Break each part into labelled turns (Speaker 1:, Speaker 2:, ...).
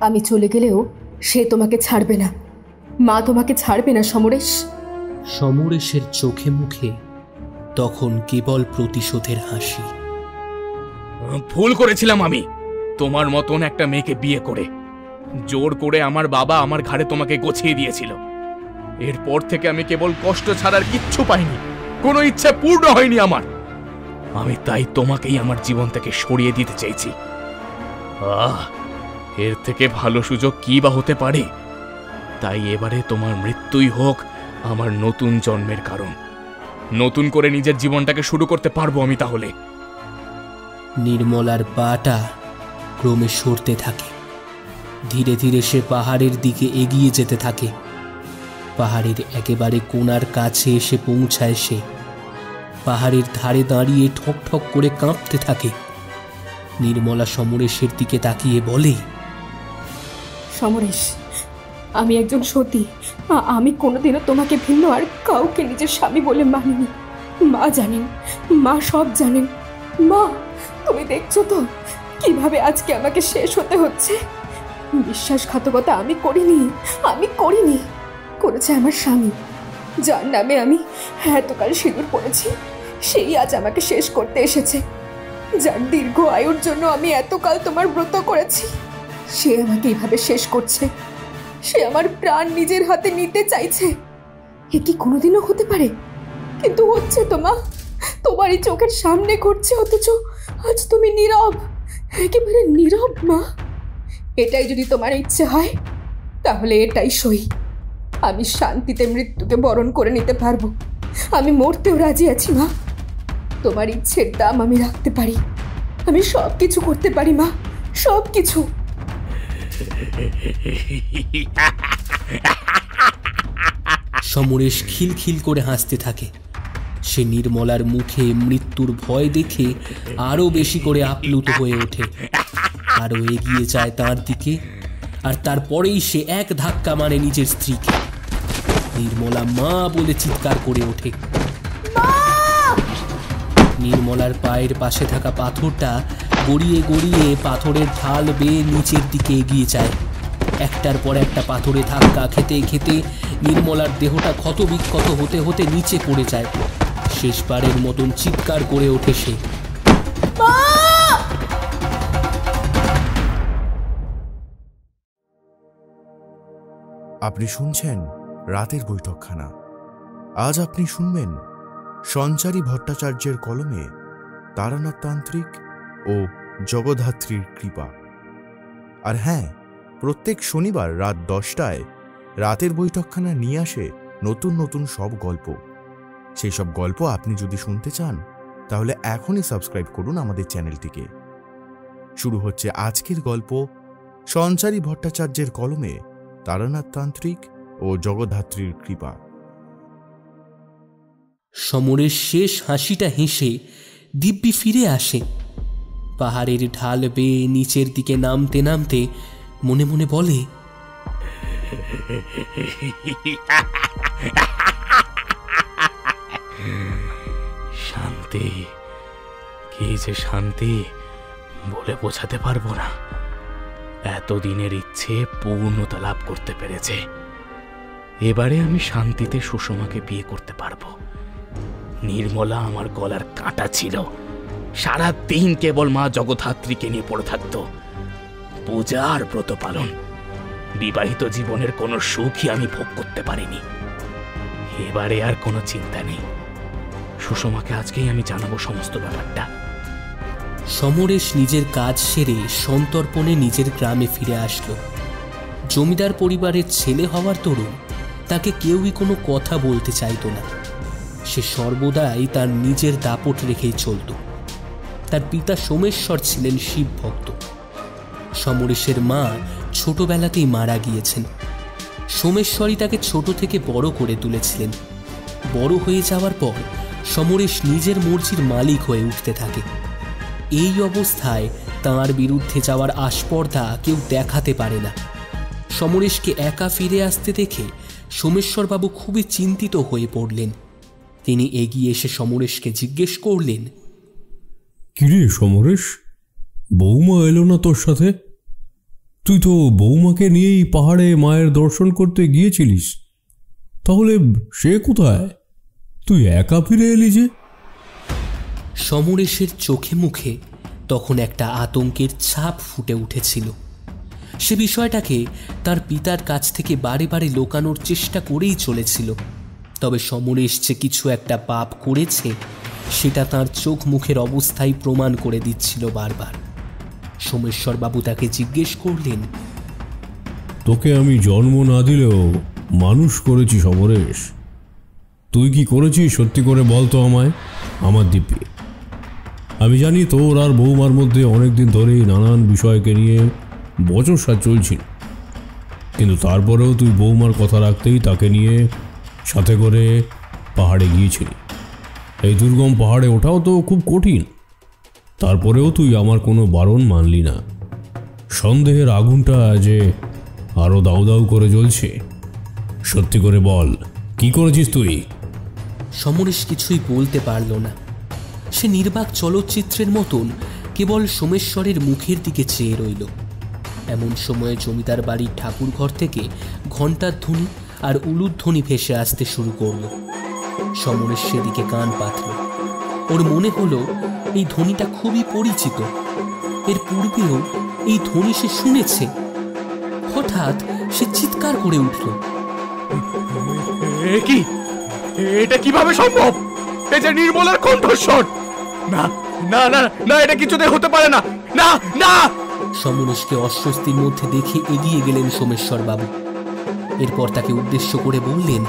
Speaker 1: আমি চলে গেলেও সে তোমাকে ছাড়বে না। মা তোমাকে ছাড়বে না সমরেশ।
Speaker 2: সমরেশের চোখে মুখে তখন কেবল প্রতিশোধের হাসি।
Speaker 3: ভুল করেছিলাম আমি, তোমার মতন একটা মেয়েকে বিয়ে করে। জোর করে আমার বাবা আমার ঘাড়ে তোমাকে গছিয়ে দিয়েছিল। এরপর থেকে আমি কেবল কষ্ট ছাড়ার কিচ্ছু পাইনি, কোনো ইচ্ছা পূর্ণ হয়নি আমার। আমি তাই তোমাকেই আমার জীবন থেকে সরিয়ে দিতে চাইছি। এর থেকে ভালো সুযোগ কি বা হতে পারে? তাই এবারে তোমার মৃত্যুই হোক আমার নতুন জন্মের কারণ। নতুন করে নিজের জীবনটাকে শুরু করতে পারবো আমি তাহলে।
Speaker 2: নির্মলার পাটা ক্রমে সরতে থাকে। ধীরে ধীরে সে পাহাড়ের দিকে এগিয়ে যেতে থাকে। পাহাড়ের একেবারে কোণার কাছে এসে পৌঁছায় সে। পাহাড়ের ধারে দাঁড়িয়ে ঠক ঠক করে কাঁপতে থাকে। নির্মলা সমরেশের দিকে তাকিয়ে বলে,
Speaker 1: সমরেশ, আমি একজন সতী। আমি কোনোদিনও তোমাকে ভিন্ন আর কাউকে নিজের স্বামী বলে মানিনি। মা জানেন, মা সব জানেন। মা, তুমি দেখছো তো কিভাবে আজকে আমাকে শেষ হতে হচ্ছে। বিশ্বাসঘাতকতা আমি করিনি, করেছে আমার স্বামী, যার নামে আমি এতকাল সিঁদুর পড়েছি। সেই আজ আমাকে শেষ করতে এসেছে। যার দীর্ঘ আয়ুর জন্য আমি এতকাল তোমার ব্রত করেছি, সে আমাকে এইভাবে শেষ করছে। সে আমার প্রাণ নিজের হাতে নিতে চাইছে। এ কি কোনোদিনও হতে পারে? কিন্তু হচ্ছে তো মা, তোমারই চোখের সামনে ঘটছে, অথচ আজ তুমি নীরব, একেবারে নীরব। মা, এটাই যদি তোমার ইচ্ছে হয় তাহলে এটাই সই। আমি শান্তিতে মৃত্যুকে বরণ করে নিতে পারবো। আমি মরতেও রাজি আছি মা। তোমার ইচ্ছের দাম আমি রাখতে পারি। আমি সব কিছু করতে পারি মা, সব কিছু।
Speaker 2: সমরেশ খিলখিল করে হাসতে থাকে। সে নির্মলার মুখে মৃত্যুর ভয় দেখে আরো বেশি করে আপ্লুত হয়ে ওঠে। আরো এগিয়ে যায় তার দিকে, আর তারপরেই সে এক ধাক্কা মারে নিজের স্ত্রীকে। নির্মলা মা বলে চিৎকার করে ওঠে। নির্মলার পায়ের পাশে থাকা পাথরটা গড়িয়ে গড়িয়ে পাথরের ঢাল বেয়ে নিচের দিকে এগিয়ে যায়। একটার পর একটা পাথরে ধাক্কা খেতে খেতে নির্মলার দেহটা ক্ষত বিক্ষত হতে হতে নিচে পড়ে যায়। শেষবারের মতন চিৎকার করে ওঠে সে।
Speaker 4: আপনি শুনছেন রাতের বৈঠকখানা। আজ আপনি শুনবেন সঞ্চারী ভট্টাচার্যের কলমে তারানাথ তান্ত্রিক ও জগদ্ধাত্রীর কৃপা। আর হ্যাঁ, প্রত্যেক শনিবার রাত 10টায় রাতের বৈঠকখানা নিয়ে আসে নতুন নতুন সব গল্প। সেই সব গল্প আপনি যদি শুনতে চান তাহলে এখনই সাবস্ক্রাইব করুন আমাদের চ্যানেলটিকে। শুরু হচ্ছে আজকের গল্প, সঞ্চারী ভট্টাচার্যের কলমে তারানাথ তান্ত্রিক ও জগদ্ধাত্রীর কৃপা।
Speaker 2: সমরেশ শেষ হাসিটা হেসে দিব্যি ফিরে আসে। পাহাড়ের ঢাল বেয়ে নিচের দিকে নামতে নামতে মনে মনে বলে,
Speaker 3: শান্তি, কি যে শান্তি বলে বোঝাতে পারবো না। এতদিনের ইচ্ছে পূর্ণতা লাভ করতে পেরেছে। এবারে আমি শান্তিতে সুষমাকে বিয়ে করতে পারবো। নির্মলা আমার গলার কাঁটা ছিল। সারা দিন কেবল মা জগদ্ধাত্রীকে নিয়ে পড়ে থাকতো। পূজা আর ব্রত পালন, বিবাহিত জীবনের কোনো সুখই আমি ভোগ করতে পারিনি। এবারে আর কোনো চিন্তা নেই। সুষমাকে আজকেই আমি জানাবো সমস্ত ব্যাপারটা।
Speaker 2: সমরেশ নিজের কাজ সেরে সন্তর্পণে নিজের গ্রামে ফিরে আসলো। জমিদার পরিবারের ছেলে হওয়ার দরুন তাকে কেউই কোনো কথা বলতে চাইত না। সে সর্বদাই তার নিজের দাপট রেখেই চলত। তার পিতা সোমেশ্বর ছিলেন শিব ভক্ত। সমরেশের মা ছোটবেলাতেই মারা গিয়েছেন। সোমেশ্বরই তাকে ছোট থেকে বড় করে তুলেছিলেন। বড় হয়ে যাওয়ার পর সমরেশ নিজের মর্জির মালিক হয়ে উঠতে থাকে। এই অবস্থায় তাঁর বিরুদ্ধে যাওয়ার আস্পর্ধা কেউ দেখাতে পারে না। সমরেশকে একা ফিরে আসতে দেখে সোমেশ্বরবাবু খুবই চিন্তিত হয়ে পড়লেন। তিনি এগিয়ে এসে সমরেশকে জিজ্ঞেস করলেন,
Speaker 5: কিরে সমরেশ, বৌমা এলো না তোর সাথে? তুই তো বৌমাকে নিয়েই পাহাড়ে মায়ের দর্শন করতে গিয়েছিলিস, তাহলে সে কোথায়? তুই একা ফিরে এলি যে?
Speaker 2: সমরেশের চোখে মুখে তখন একটা আতঙ্কের ছাপ ফুটে উঠেছিল। সে বিষয়টাকে তার পিতার কাছ থেকে বারে বারে লুকানোর চেষ্টা করেই চলেছিল। তবে সমরেশ যে কিছু একটা পাপ করেছে সেটা তার চোখ মুখের অবস্থায় প্রমাণ করে দিচ্ছিল বারবার। সোমেশ্বরবাবু তাকে জিজ্ঞেস করলেন,
Speaker 5: তোকে আমি জন্ম না দিলেও মানুষ করেছি সমরেশ। তুই কি করেছিস সত্যি করে বল তো আমায়, আমার দিব্যি। আমি জানি তোর আর বৌমার মধ্যে অনেকদিন ধরেই নানান বিষয়কে নিয়ে বচসা চলছিল, কিন্তু তারপরেও তুই বৌমার কথা রাখতেই তাকে নিয়ে সাথে করে পাহাড়ে গিয়েছিলি। এই দুর্গম পাহাড়ে ওঠাও তো খুব কঠিন, তারপরেও তুই আমার কোনো বারণ মানলি না। সন্দেহের আগুনটা যে আরো দাউ দাউ করে জ্বলছে। সত্যি করে বল, কি করেছিস তুই?
Speaker 2: সমরেশ কিছুই বলতে পারল না। সে নির্বাক চলচ্চিত্রের মতন কেবল সোমেশ্বরের মুখের দিকে চেয়ে রইল। এমন সময়ে জমিদার বাড়ির ঠাকুর ঘর থেকে ঘণ্টার ধ্বনি আর উলুধ্বনি ভেসে আসতে শুরু করল। সমরেশ সেদিকে কান পাতল। ওর মনে হলো এই ধ্বনিটা খুবই পরিচিত, এর পূর্বেও এই ধ্বনি সে শুনেছে। হঠাৎ সে চিৎকার করে উঠল,
Speaker 3: কি এটা কিভাবে সম্ভব? এই যে নির্মলার কণ্ঠস্বর! না না না না, এটা কিছুতে হতে পারে না, না না।
Speaker 2: সমরেশকে অস্বস্তির মধ্যে দেখে এগিয়ে গেলেন সোমেশ্বর বাবু। এরপর তাকে উদ্দেশ্য করে বললেন,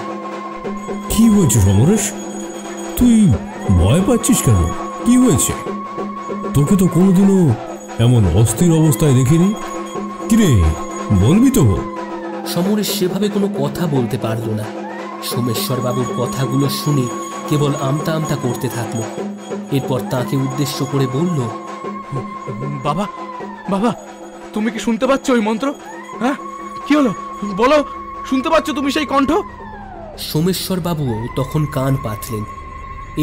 Speaker 5: কি হয়েছে সমরেশ? তুই ভয় পাচ্ছিস কেন? কি হয়েছে? তোকে তো কোনোদিনও এমন অস্থির অবস্থায় দেখিনি। কিরে, বলবি তো?
Speaker 2: সমরেশ সেভাবে কোনো কথা বলতে পারল না। সোমেশ্বর বাবুর কথাগুলো শুনে কেবল আমতা আমতা করতে থাকলো। এরপর তাকে উদ্দেশ্য করে বলল,
Speaker 3: বাবা বাবা, তুমি কি শুনতে পাচ্ছ ওই মন্ত্র? হ্যাঁ, কি হলো বলো, শুনতে পাচ্ছ তুমি সেই কণ্ঠ?
Speaker 2: সোমেশ্বর বাবুও তখন কান পাতলেন।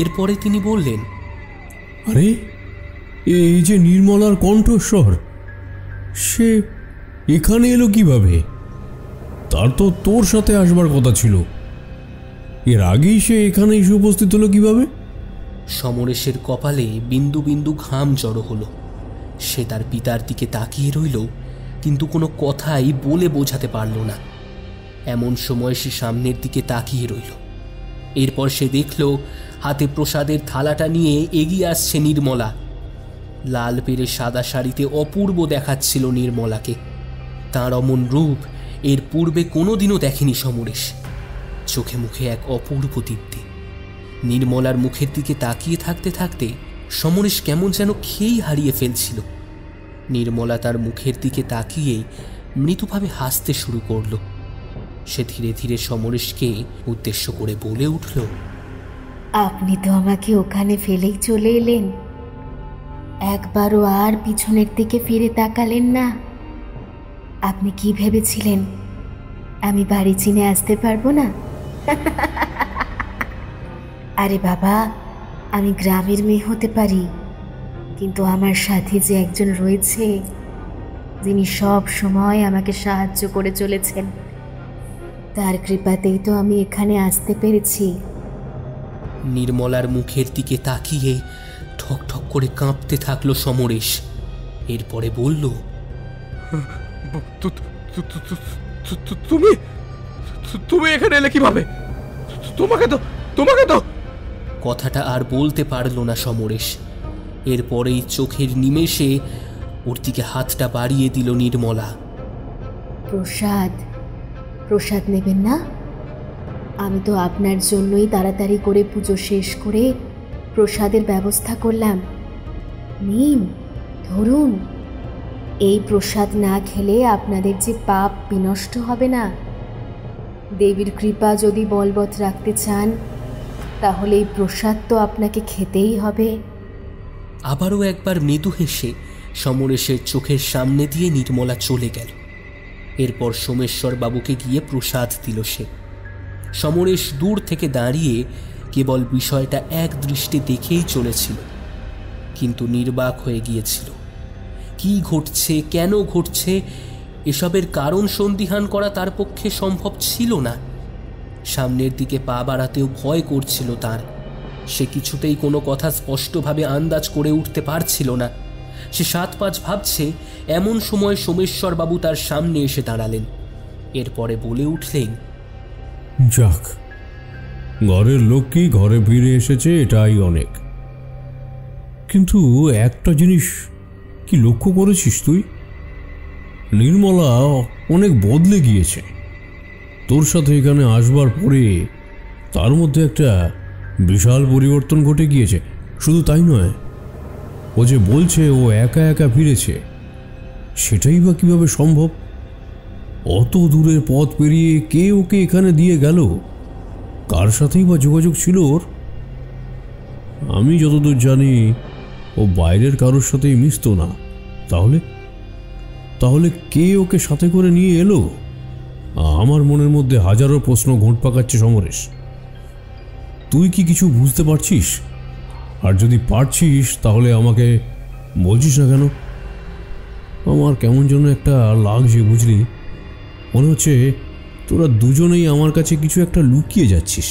Speaker 2: এরপরে তিনি বললেন,
Speaker 5: আরে, এই যে নির্মলার কণ্ঠস্বর, সে এখানে এলো কিভাবে? তার তো তোর সাথে আসবার কথা ছিল। এর আগেই সে এখানে এসে উপস্থিত হলো কিভাবে?
Speaker 2: সমরেশের কপালে বিন্দু বিন্দু ঘাম জড়ো হলো। সে তার পিতার দিকে তাকিয়ে রইল, কিন্তু কোনো কথাই বলে বোঝাতে পারল না। এমন সময় সে সামনের দিকে তাকিয়ে রইল। এরপর সে দেখল হাতে প্রসাদের থালাটা নিয়ে এগিয়ে আসছে নির্মলা। লাল পেরে সাদা শাড়িতে অপূর্ব দেখাচ্ছিল নির্মলাকে। তাঁর অমন রূপ এর পূর্বে কোনোদিনও দেখেনি সমরেশ। চোখে মুখে এক অপূর্ব দীপ্তি। নির্মলার মুখের দিকে তাকিয়ে থাকতে থাকতে সমরেশ কেমন যেন খেই হারিয়ে ফেলছিল। নির্মলা তার মুখের দিকে তাকিয়েই মৃদুভাবে হাসতে শুরু করল। সে ধীরে ধীরে সমরেশকে উদ্দেশ্য করে বলে উঠল,
Speaker 6: আপনি তো আমাকে ওখানে ফেলেই চলে এলেন, একবারও আর পিছনের দিকে ফিরে তাকালেন না। আপনি কি ভেবেছিলেন আমি বাড়ি চিনে আসতে পারবো না? আরে বাবা, আমি গ্রামের মেয়ে হতে পারি, কিন্তু আমার সাথে যে একজন রয়েছে যিনি সব সময় আমাকে সাহায্য করে চলেছেন, তার কৃপাতেই তো আমি এখানে আসতে পেরেছি।
Speaker 2: নির্মলার মুখের দিকে তাকিয়ে ঠক ঠক করে কাঁপতে থাকলো সমরেশ। এরপরে বলল,
Speaker 3: তুমি তুমি এখানে এলে কিভাবে? তোমাকে তো
Speaker 2: কথাটা আর বলতে পারল না সমরেশ। এরপরেই চোখের নিমেষে ওর দিকে হাতটা বাড়িয়ে দিল নির্মলা।
Speaker 6: প্রসাদ নেবেন না? আমি তো আপনার জন্যই তাড়াতাড়ি করে পুজো শেষ করে প্রসাদের ব্যবস্থা করলাম। নিন, ধরুন। এই প্রসাদ না খেলে আপনাদের যে পাপ বিনষ্ট হবে না। দেবীর কৃপা যদি বলবৎ রাখতে চান, তাহলে এই প্রসাদ তো আপনাকে খেতেই হবে।
Speaker 2: আবারও একবার মৃদু হেসে সমরেশের চোখের সামনে দিয়ে নির্মলা চলে গেল। এরপর সোমেশ্বর বাবুকে গিয়ে প্রসাদ দিল সে। সমরেশ দূর থেকে দাঁড়িয়ে কেবল বিষয়টা এক দৃষ্টে দেখেই চলেছিল, কিন্তু নির্বাক হয়ে গিয়েছিল। কি ঘটছে, কেন ঘটছে, এসবের কারণ সন্দিহান করা তার পক্ষে সম্ভব ছিল না। সামনের দিকে পা বাড়াতেও ভয় করছিল তার। সে কিছুতেই কোনো কথা স্পষ্টভাবে আন্দাজ করে উঠতে পারছিল না। সে 7-5 ভাবছে, এমন সময় সোমেশ্বরবাবু তার সামনে এসে দাঁড়ালেন। এরপরে বলে উঠলেন,
Speaker 5: যাক, ঘরের লোক কি ঘরে ফিরে এসেছে, এটাই অনেক। কিন্তু একটা জিনিস কি লক্ষ্য করেছিস তুই? নির্মলা অনেক বদলে গিয়েছে। তোর সাথে এখানে আসবার পরে তার মধ্যে একটা বিশাল পরিবর্তন ঘটে গিয়েছে। শুধু তাই নয়, ও যে বলছে ও একা একা ফিরেছে, সেটাই বা কিভাবে সম্ভব? অত দূরের পথ পেরিয়ে কে ওকে এখানে দিয়ে গেল? কার সাথেই বা যোগাযোগ ছিল ওর? আমি যতদূর জানি ও বাইরের কারোর সাথেই মিশতো না। তাহলে তাহলে কে ওকে সাথে করে নিয়ে এলো? আমার মনের মধ্যে হাজারো প্রশ্ন ঘোঁট পাকাচ্ছে সমরেশ। তুই কি কিছু বুঝতে পারছিস? আর যদি পারছিস তাহলে আমাকে বলছিস না কেন? আমার কেমন যেন একটা লাগছে, বুঝলি? মনে হচ্ছে তোরা দুজনেই আমার কাছে কিছু একটা লুকিয়ে যাচ্ছিস।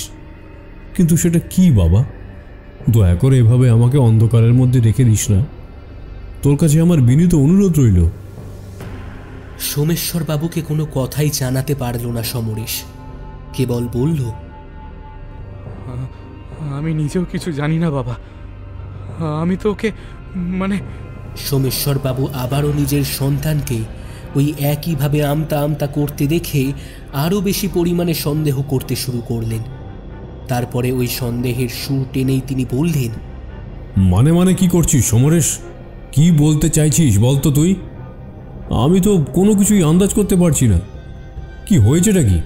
Speaker 5: কিন্তু সেটা কি বাবা? দয়া করে এভাবে আমাকে অন্ধকারের মধ্যে রেখে দিস না। তোর কাছে আমার বিনীত অনুরোধ রইল।
Speaker 2: সোমেশ্বরবাবুকে কোনো কথাই জানাতে পারল না সমরেশ। কেবল বলল,
Speaker 3: আমি নিজেও কিছু জানি না বাবা। আমি তো ওকে
Speaker 2: সোমেশ্বরবাবু আবারও নিজের সন্তানকে ওই একইভাবে আমতা আমতা করতে দেখে আরও বেশি পরিমাণে সন্দেহ করতে শুরু করলেন। তারপরে ওই সন্দেহের সুর টেনেই তিনি বললেন,
Speaker 5: মানে কি করছিস সমরেশ? কি বলতে চাইছিস বলতো তুই? আমি তো কোনো কিছুই আন্দাজ করতে পারছি না। কি হয়েছেটা কি?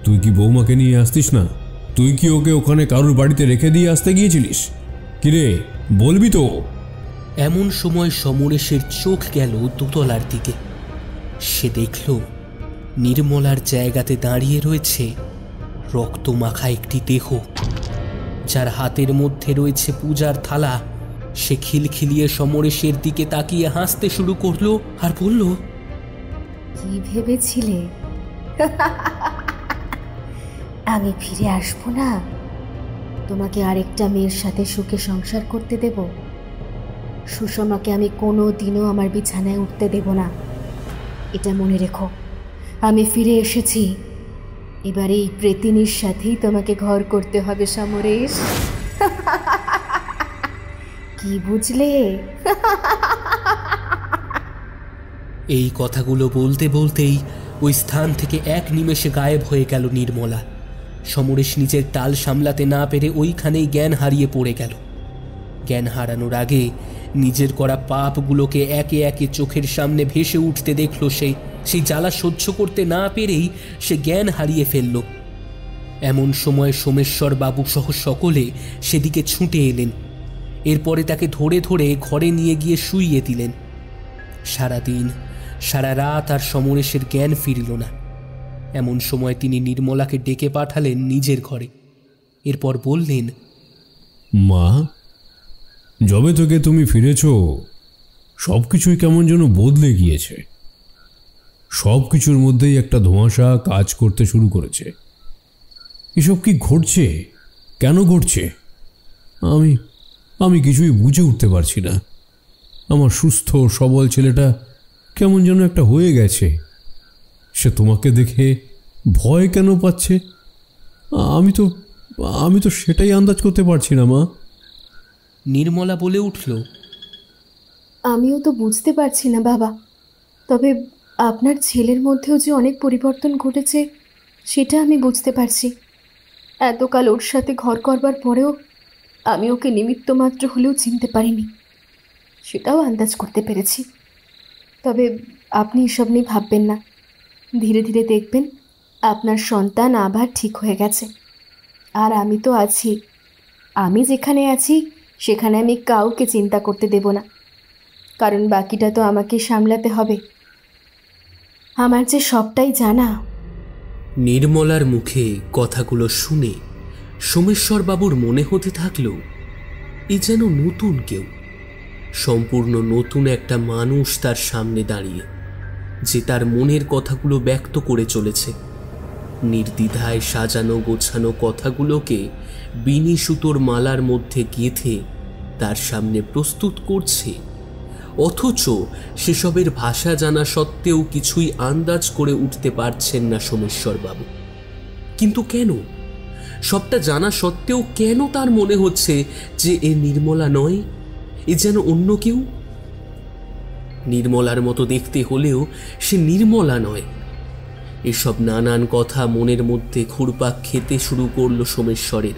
Speaker 5: তুই কি বৌমাকে নিয়ে আসতিস না? তুই কি ওকে ওখানে কারোর বাড়িতে রেখে দিয়ে আসতে গিয়েছিলিস? কিরে, বলবি তো?
Speaker 2: এমন সময় সমরেশের চোখ গেল দোতলার দিকে। সে দেখল নির্মলার জায়গাতে দাঁড়িয়ে রয়েছে রক্তমাখা একটি দেহ, যার হাতের মধ্যে রয়েছে পূজার থালা। সে খিলখিলিয়ে সমরেশের দিকে তাকিয়ে হাসতে শুরু করলো আর বলল,
Speaker 6: কি ভেবেছিলে আমি ফিরে আসবো না? তোমাকে আরেকটা মেয়ের সাথে সুখে সংসার করতে দেব? সুষমাকে আমি কোনো দিনও আমার বিছানায় উঠতে দেব না। এটা মনে রেখো, আমি ফিরে এসেছি। এবার এই প্রেতিনীর সাথেই তোমাকে ঘর করতে হবে সমরেশ। কি বুঝলে?
Speaker 2: এই কথাগুলো বলতে বলতেই ওই স্থান থেকে এক নিমেষে গায়েব হয়ে গেল নির্মলা। সমরেশ নিজের টাল সামলাতে না পেরে ওইখানেই জ্ঞান হারিয়ে পড়ে গেল। জ্ঞান হারানোর আগে নিজের করা পাপগুলোকে একে একে চোখের সামনে ভেসে উঠতে দেখল সে। সেই জ্বালা সহ্য করতে না পেরেই সে জ্ঞান হারিয়ে ফেলল। এমন সময় সোমেশ্বর বাবু সহ সকলে সেদিকে ছুটে এলেন। এরপরে তাকে ধরে ধরে ঘরে নিয়ে গিয়ে শুইয়ে দিলেন। সারাদিন সারা রাত আর সমরেশের জ্ঞান ফিরল না। এমন সময় তিনি নির্মলাকে ডেকে পাঠালেন নিজের ঘরে। এরপর বললেন,
Speaker 5: মা, যবে থেকে তুমি ফিরেছ সব কিছুই কেমন যেন বদলে গিয়েছে। সব কিছুর মধ্যেই একটা ধোঁয়াশা কাজ করতে শুরু করেছে। এসব কি ঘটছে? কেন ঘটছে? আমি কিছুই বুঝে উঠতে পারছি না। আমার সুস্থ সবল ছেলেটা কেমন যেন একটা হয়ে গেছে। সে তোমাকে দেখে ভয় কেন পাচ্ছে? আমি তো সেটাই আন্দাজ করতে পারছি না মা।
Speaker 2: নির্মলা বলে উঠল,
Speaker 6: আমিও তো বুঝতে পারছি না বাবা। তবে আপনার ছেলের মধ্যেও যে অনেক পরিবর্তন ঘটেছে সেটা আমি বুঝতে পারছি। এতকাল ওর সাথে ঘর করবার পরেও আমি ওকে নিমিত্ত মাত্র হলেও চিনতে পারিনি, সেটাও আন্দাজ করতে পেরেছি। তবে আপনি এসব নিয়ে ভাববেন না। ধীরে ধীরে দেখবেন আপনার সন্তান আবার ঠিক হয়ে গেছে। আর আমি তো আছি। আমি যেখানে আছি সেখানে আমি কাউকে চিন্তা করতে দেব না, কারণ বাকিটা তো আমাকে সামলাতে হবে। আমার যে সবটাই জানা।
Speaker 2: নির্মলার মুখে কথাগুলো শুনে সোমেশ্বরবাবুর মনে হতে থাকলো এ যেন নতুন কেউ, সম্পূর্ণ নতুন একটা মানুষ তার সামনে দাঁড়িয়ে। যে তার মনের কথাগুলো ব্যক্ত করে চলেছে। নির্দ্বিধায় সাজানো গোছানো কথাগুলোকে বিনি সুতোর মালার মধ্যে গেঁথে তার সামনে প্রস্তুত করছে, অথচ সেসবের ভাষা জানা সত্ত্বেও কিছুই আন্দাজ করে উঠতে পারছেন না সোমেশ্বরবাবু। কিন্তু কেন? সবটা জানা সত্ত্বেও কেন তার মনে হচ্ছে যে এ নির্মলা নয়, এ যেন অন্য কেউ? নির্মলার মতো দেখতে হলেও সে নির্মলা নয়। এসব নানান কথা মনের মধ্যে ঘুরপাক খেতে শুরু করলো সোমেশ্বরের।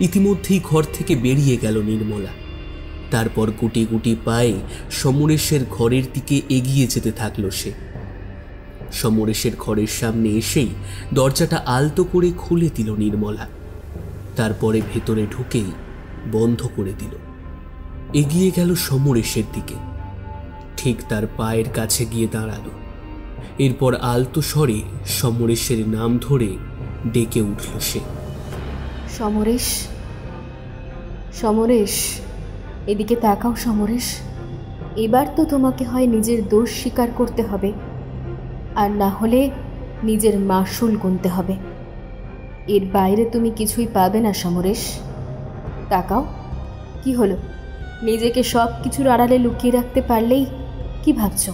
Speaker 2: ইতিমধ্যেই ঘর থেকে বেরিয়ে গেল নির্মলা। তারপর গুটি গুটি পায়ে সমরেশের ঘরের দিকে এগিয়ে যেতে থাকলো সে। সমরেশের ঘরের সামনে এসেই দরজাটা আলতো করে খুলে দিল নির্মলা। তারপরে ভেতরে ঢুকেই বন্ধ করে দিল। এগিয়ে গেল সমরেশের দিকে, ঠিক তার পায়ের কাছে গিয়ে দাঁড়ালো। এরপর আলতো স্বরে সমরেশের নাম ধরে ডেকে উঠল সে।
Speaker 6: সমরেশ, সমরেশ, এদিকে তাকাও সমরেশ। এবার তো তোমাকে হয় নিজের দোষ স্বীকার করতে হবে, আর না হলে নিজের মাসুল গুনতে হবে। এর বাইরে তুমি কিছুই পাবে না সমরেশ। তাকাও, কি হলো? নিজেকে সব কিছুর আড়ালে লুকিয়ে রাখতে পারলেই কি ভাবছো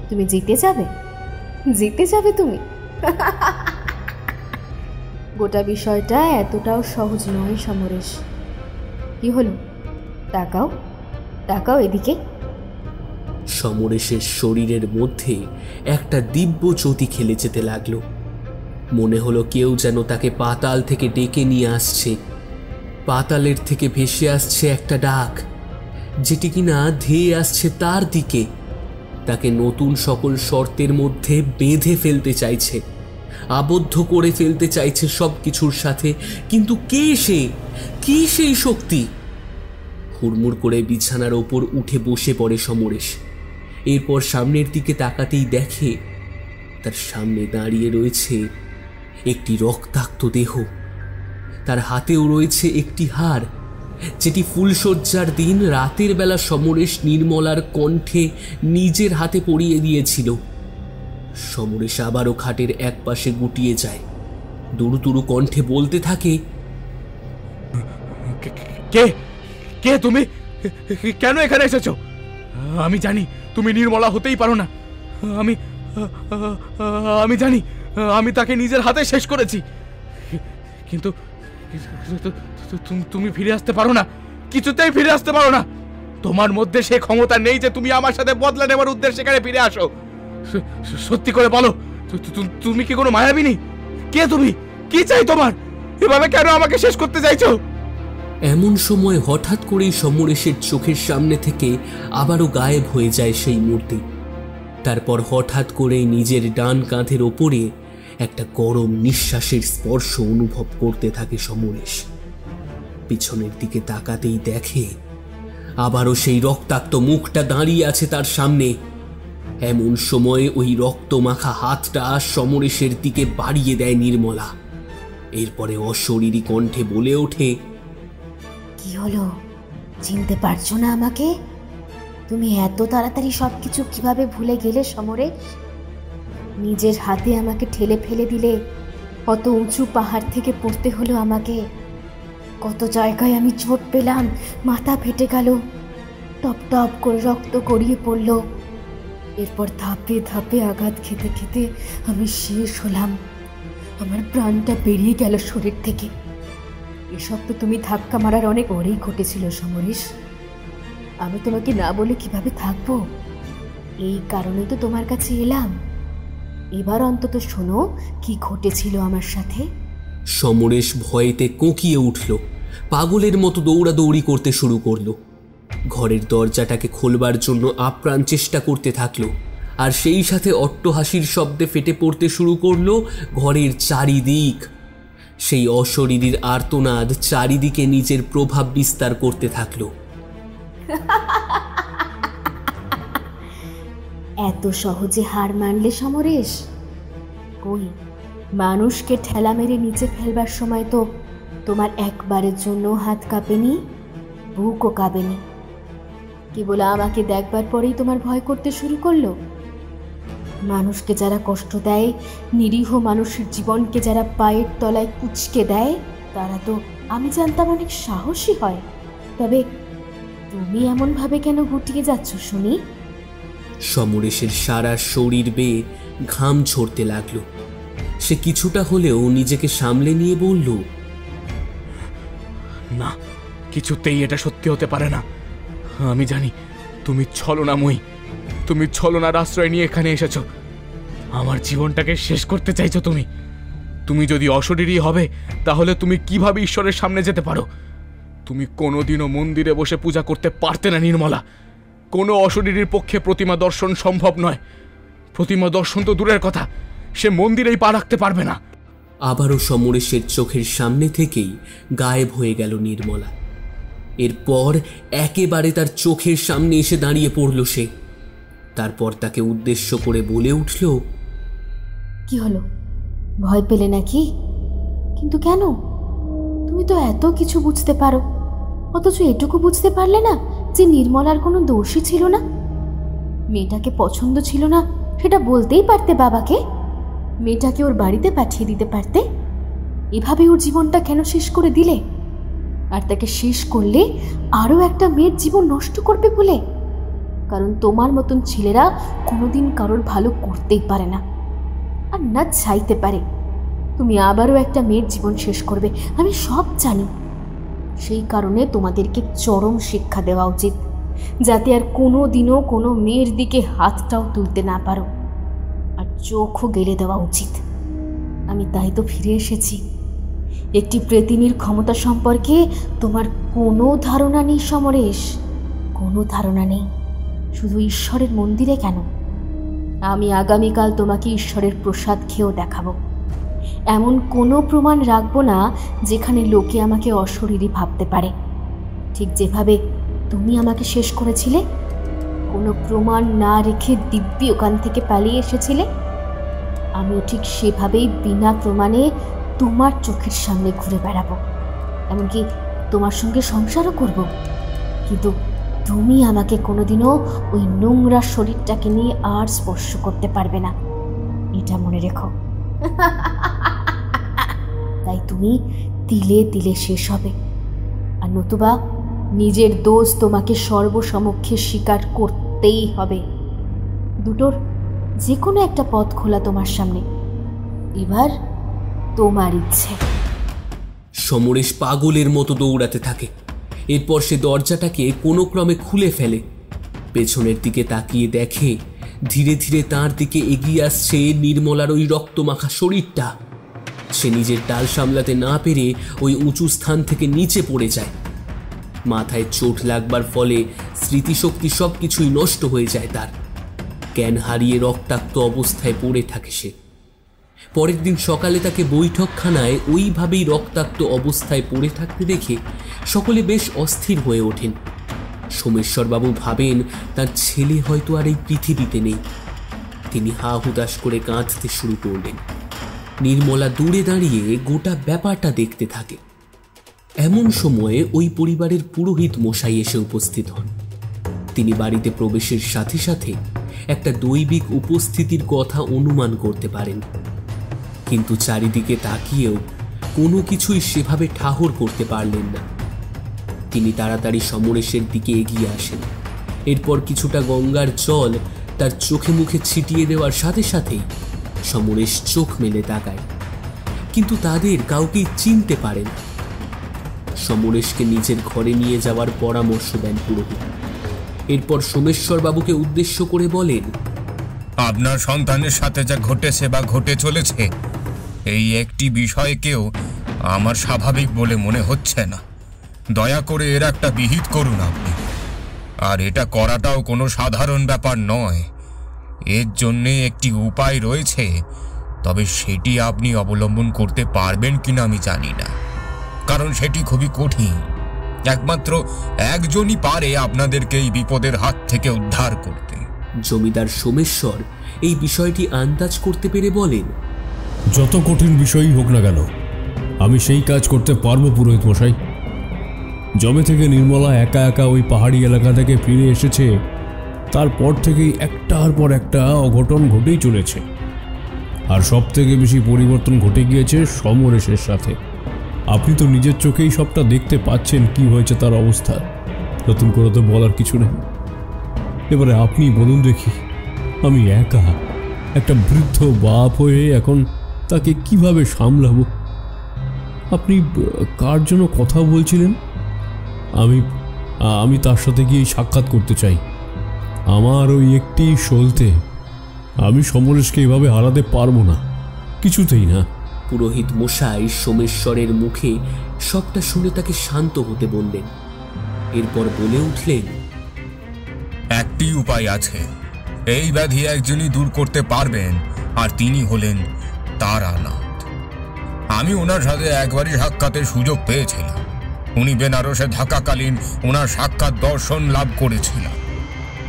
Speaker 6: তুমি জিতে যাবে? জিতে যাবে তুমি? গোটা বিষয়টা এতটাও সহজ নয় সমরেশ। কি হলো? তাকাও, তাকাও এদিকে।
Speaker 2: সমরেশের শরীরের মধ্যে একটা দিব্য জ্যোতি খেলে যেতে লাগলো। মনে হলো কেউ যেন তাকে পাতাল থেকে ডেকে নিয়ে আসছে। পাতালের থেকে ভেসে আসছে একটা ডাক, যেটি কিনা ধেয়ে আসছে তার দিকে। তাকে নতুন সকল শর্তের মধ্যে বেঁধে ফেলতে চাইছে, আবদ্ধ করে ফেলতে চাইছে সব কিছুর সাথে। কিন্তু কে সে? কি সেই শক্তি? হুড়মুড় করে বিছানার ওপর উঠে বসে পড়ে সমরেশ। এরপর সামনের দিকে তাকাতেই দেখে তার সামনে দাঁড়িয়ে রয়েছে একটি রক্তাক্ত দেহ। তার হাতেও রয়েছে একটি হার, যেটি ফুলশয্যার দিন রাতের বেলা সমরেশ নির্মলার কণ্ঠে নিজের হাতে পরিয়ে দিয়েছিল। সমরেশ আবারও খাটের এক পাশে গুটিয়ে যায়, দুরু দুরু কণ্ঠে বলতে থাকে,
Speaker 3: কে কে তুমি? কেন এখানে এসেছো? আমি জানি তুমি নির্মলা হতেই পারো না। আমি জানি আমি তাকে নিজের হাতে শেষ করেছি, কিন্তু তুমি ফিরে আসতে পারো না, কিছুতেই ফিরে আসতে পারো না। তোমার মধ্যে সে ক্ষমতা নেই যে তুমি আমার সাথে বদলা নেবার উদ্দেশ্যে এখানে ফিরে আসো। সত্যি করে বলো, তুমি কি কোনো মায়াবিনী? কে তুমি? কি চাই তোমার? এভাবে কেন আমাকে শেষ করতে চাইছো?
Speaker 2: এমন সময় হঠাৎ করেই সমরেশের চোখের সামনে থেকে আবারও গায়েব হয়ে যায় সেই মূর্তি। তারপর হঠাৎ করেই নিজের ডান কাঁধের ওপরে একটা গরম নিঃশ্বাসের স্পর্শ অনুভব করতে থাকে সমরেশ। পিছনের দিকে তাকাতেই দেখে আবারও সেই রক্তাক্ত মুখটা দাঁড়িয়ে আছে তার সামনে। এমন সময়ে ওই রক্তমাখা হাতটা সমরেশের দিকে বাড়িয়ে দেয় নির্মলা। এরপরে অশরীরী কণ্ঠে বলে ওঠে,
Speaker 6: কি হলো? চিনতে পারছো না আমাকে? তুমি এত তাড়াতাড়ি সবকিছু কিভাবে ভুলে গেলে সমরেশ? নিজের হাতে আমাকে ঠেলে ফেলে দিলে, কত উঁচু পাহাড় থেকে পড়তে হলো আমাকে। কত জায়গায় আমি চোট পেলাম, মাথা ফেটে গেল, টপ টপ করে রক্ত গড়িয়ে পড়ল। এরপর ধাপে ধাপে আঘাত খেতে খেতে আমি শেষ হলাম, আমার প্রাণটা বেরিয়ে গেল শরীর থেকে। এসব তো তুমি ধাক্কা মারার অনেক পরেই ঘটেছিল সমরেশ। আমি তোমাকে না বলে কিভাবে থাকবো? এই কারণে তো তোমার কাছে এলাম। এবার অন্তত শোনো কি ঘটেছিল আমার সাথে।
Speaker 2: সমরেশ ভয়েতে কোঁকিয়ে উঠল, পাগলের মতো দৌড়াদৌড়ি করতে শুরু করলো। ঘরের দরজাটাকে খোলবার জন্য আপ্রাণ চেষ্টা করতে থাকলো, আর সেই সাথে অট্টহাসির শব্দে ফেটে পড়তে শুরু করলো ঘরের চারিদিক। সেই অশরীরীর আর্তনাদ চারিদিকে নিজের প্রভাব বিস্তার করতে থাকলো।
Speaker 6: এত সহজে হার মানলে সমরেশ? কই, মানুষকে ঠেলা মেরে নিচে ফেলবার সময় তো তোমার একবারের জন্য হাত কাঁপেনি, বুকও কাঁপেনি। কেবল আমাকে দেখবার পরেই তোমার ভয় করতে শুরু করলো। মানুষকে যারা কষ্ট দেয়, নিরীহ মানুষের জীবনকে যারা পায়ের তলায় কুঁচকে দেয়, তারা তো আমি জানতাম অনেক সাহসী হয়। তবে তুমি এমনভাবে কেন গুটিয়ে যাচ্ছ শুনি?
Speaker 2: সমরেশের সারা শরীর বেয়ে ঘাম ঝরতে লাগলো। সে কিছুটা হলেও নিজেকে সামলে নিয়ে বলল,
Speaker 3: না, কিছুতেই এটা সত্যি হতে পারে না। আমি জানি তুমি ছলনাময়ী, তুমি ছলনার আশ্রয় নিয়ে এখানে এসেছো। আমার জীবনটাকে শেষ করতে চাইছো তুমি। তুমি যদি অশরীরী হবে তাহলে তুমি কিভাবে ঈশ্বরের সামনে যেতে পারো? তুমি কোনোদিনও মন্দিরে বসে পূজা করতে পারতে না নির্মলা। কোনো অশরীরীর পক্ষে প্রতিমা দর্শন সম্ভব নয়। প্রতিমা দর্শন তো দূরের কথা, সে মন্দিরেই পা রাখতে পারবে না।
Speaker 2: আবারও সমরেশের চোখের সামনে থেকেই গায়েব হয়ে গেল নির্মলা। এরপর একেবারে তার চোখের সামনে এসে দাঁড়িয়ে পড়ল সে। তারপর তাকে উদ্দেশ্য করে বলে উঠল,
Speaker 6: কি হলো, ভয় পেলে নাকি? কিন্তু কেন? তুমি তো এত কিছু বুঝতে পারো, অথচ এটুকু বুঝতে পারলে না যে নির্মলার কোনো দোষই ছিল না। মেয়েটাকে পছন্দ ছিল না সেটা বলতেই পারতে বাবাকে। মেয়েটাকে ওর বাড়িতে পাঠিয়ে দিতে পারতে। এভাবে ওর জীবনটা কেন শেষ করে দিলে? আর তাকে শেষ করলে আরও একটা মেয়ের জীবন নষ্ট করবে বলে? কারণ তোমার মতন ছেলেরা কোনোদিন কারোর ভালো করতেই পারে না, আর না চাইতে পারে। তুমি আবারও একটা মেয়ের জীবন শেষ করবে, আমি সব জানি। সেই কারণে তোমাদেরকে চরম শিক্ষা দেওয়া উচিত, যাতে আর কোনো দিনও কোনো মেয়ের দিকে হাতটাও তুলতে না পারো, আর চোখও গেলে দেওয়া উচিত। আমি তাই তো ফিরে এসেছি। একটি প্রেতিনীর ক্ষমতা সম্পর্কে তোমার কোনো ধারণা নেই সমরেশ, কোনো ধারণা নেই। শুধু ঈশ্বরের মন্দিরে কেন, আমি আগামীকাল তোমাকে ঈশ্বরের প্রসাদ খেয়েও দেখাবো। এমন কোনো প্রমাণ রাখবো না যেখানে লোকে আমাকে অশরীরী ভাবতে পারে। ঠিক যেভাবে তুমি আমাকে শেষ করেছিলে, কোনো প্রমাণ না রেখে দিব্যি ওখান থেকে পালিয়ে এসেছিলে, আমিও ঠিক সেভাবেই বিনা প্রমাণে তোমার চোখের সামনে ঘুরে বেড়াবো, এমনকি তোমার সঙ্গে সংসারও করব। কিন্তু তুমি আমাকে কোনোদিনও ওই নোংরা শরীরটাকে নিয়ে আর স্পর্শ করতে পারবে না, এটা মনে রেখো। তাই তুমি তিলে তিলে শেষ হবে, আর নতুবা নিজের দোষ তোমাকে সর্বসমক্ষে স্বীকার করতেই হবে। দুটোর যে কোনো একটা পথ খোলা তোমার সামনে, এবার তোমার ইচ্ছে।
Speaker 2: সমরেশ পাগলের মতো দৌড়াতে থাকে। এরপর সে দরজাটাকে কোনো ক্রমে খুলে ফেলে। পেছনের দিকে তাকিয়ে দেখে ধীরে ধীরে তার দিকে এগিয়ে আসছে নির্মলার ওই রক্তমাখা শরীরটা। সে নিজের ডাল সামলাতে না পেরে ওই উঁচু স্থান থেকে নিচে পড়ে যায়। মাথায় চোট লাগবার ফলে স্মৃতিশক্তি সব কিছুই নষ্ট হয়ে যায় তার। জ্ঞান হারিয়ে রক্তাক্ত অবস্থায় পড়ে থাকে সে। পরের দিন সকালে তাকে বৈঠকখানায় ওইভাবেই রক্তাক্ত অবস্থায় পড়ে থাকতে দেখে সকলে বেশ অস্থির হয়ে ওঠেন। সোমেশ্বরবাবু ভাবেন তার ছেলে হয়তো আর এই পৃথিবীতে নেই। তিনি হা হুতাশ করে কাঁদতে শুরু করলেন। নির্মলা দূরে দাঁড়িয়ে গোটা ব্যাপারটা দেখতে থাকে। এমন সময়ে ওই পরিবারের পুরোহিত মশাই এসে উপস্থিত হন। তিনি বাড়িতে প্রবেশের সাথে সাথে একটা দৈবিক উপস্থিতির কথা অনুমান করতে পারেন, কিন্তু চারিদিকে তাকিয়েও কোনো কিছুই সেভাবে ঠাহর করতে পারলেন না। তিনি তাড়াতাড়ি সমরেশের দিকে এগিয়ে আসেন। এরপর কিছুটা গঙ্গার জল তার চোখে মুখে ছিটিয়ে দেওয়ার সাথে সাথেই সমরেশ চোখ মেলে তাকায়, কিন্তু তাদের কাউকেই চিনতে পারে না। সমরেশকে নিজের ঘরে নিয়ে যাওয়ার পরামর্শ দেন পুরোহিত। এরপর সোমেশ্বরবাবুকে উদ্দেশ্য করে বলেন,
Speaker 7: আপনার সন্তানের সাথে যা ঘটেছে বা ঘটে চলেছে, এই একটি বিষয়কেও আমার স্বাভাবিক বলে মনে হচ্ছে না। দয়া করে এর একটা বিহিত করুন আপনি। আর এটা করাটাও কোনো সাধারণ ব্যাপার নয়। এর জন্যে একটি উপায় রয়েছে, তবে সেটি আপনি অবলম্বন করতে পারবেন কিনা আমি জানি না, কারণ সেটি খুবই কঠিন। একমাত্র একজনই পারে আপনাদেরকে এই বিপদের হাত থেকে উদ্ধার করতে।
Speaker 2: জমিদার সোমেশ্বর এই বিষয়টি আন্দাজ করতে পেরে বলেন,
Speaker 5: যত কঠিন বিষয়ই হোক না কেন, আমি সেই কাজ করতে পারবো পুরোহিত মশাই। যবে থেকে নির্মলা একা একা ওই পাহাড়ি এলাকা থেকে ফিরে এসেছে, তারপর থেকেই একটার পর একটা অঘটন ঘটেই চলেছে। আর সব থেকে বেশি পরিবর্তন ঘটে গিয়েছে সমরেশের সাথে। আপনি তো নিজের চোখেই সবটা দেখতে পাচ্ছেন কি হয়েছে তার অবস্থা। নতুন করে তো বলার কিছু নেই। এবারে আপনি বলুন দেখি, আমি একা একটা বৃদ্ধ বাপ হয়ে এখন তাকে কিভাবে সামলাবো? আপনি কার জন্য কথা বলছিলেন? আমি তার সাথে গিয়ে সাক্ষাৎ করতে চাই। আমার ওই একটি সলতে, আমি সমরেশকে এভাবে হারাতে পারবো না, কিছুতেই না।
Speaker 2: পুরোহিত মশাই সোমেশ্বরের মুখে সবটা শুনে তাকে শান্ত হতে বললেন। এরপর বলে উঠলেন,
Speaker 7: একটি উপায় আছে, এই ব্যাধি একজনই দূর করতে পারবেন, আর তিনি হলেন তারানাথ। আমি ওনার সাথে একবারই সাক্ষাতের সুযোগ পেয়েছিলাম। উনি বেনারসে থাকাকালীন ওনার সাক্ষাৎ দর্শন লাভ করেছিলাম।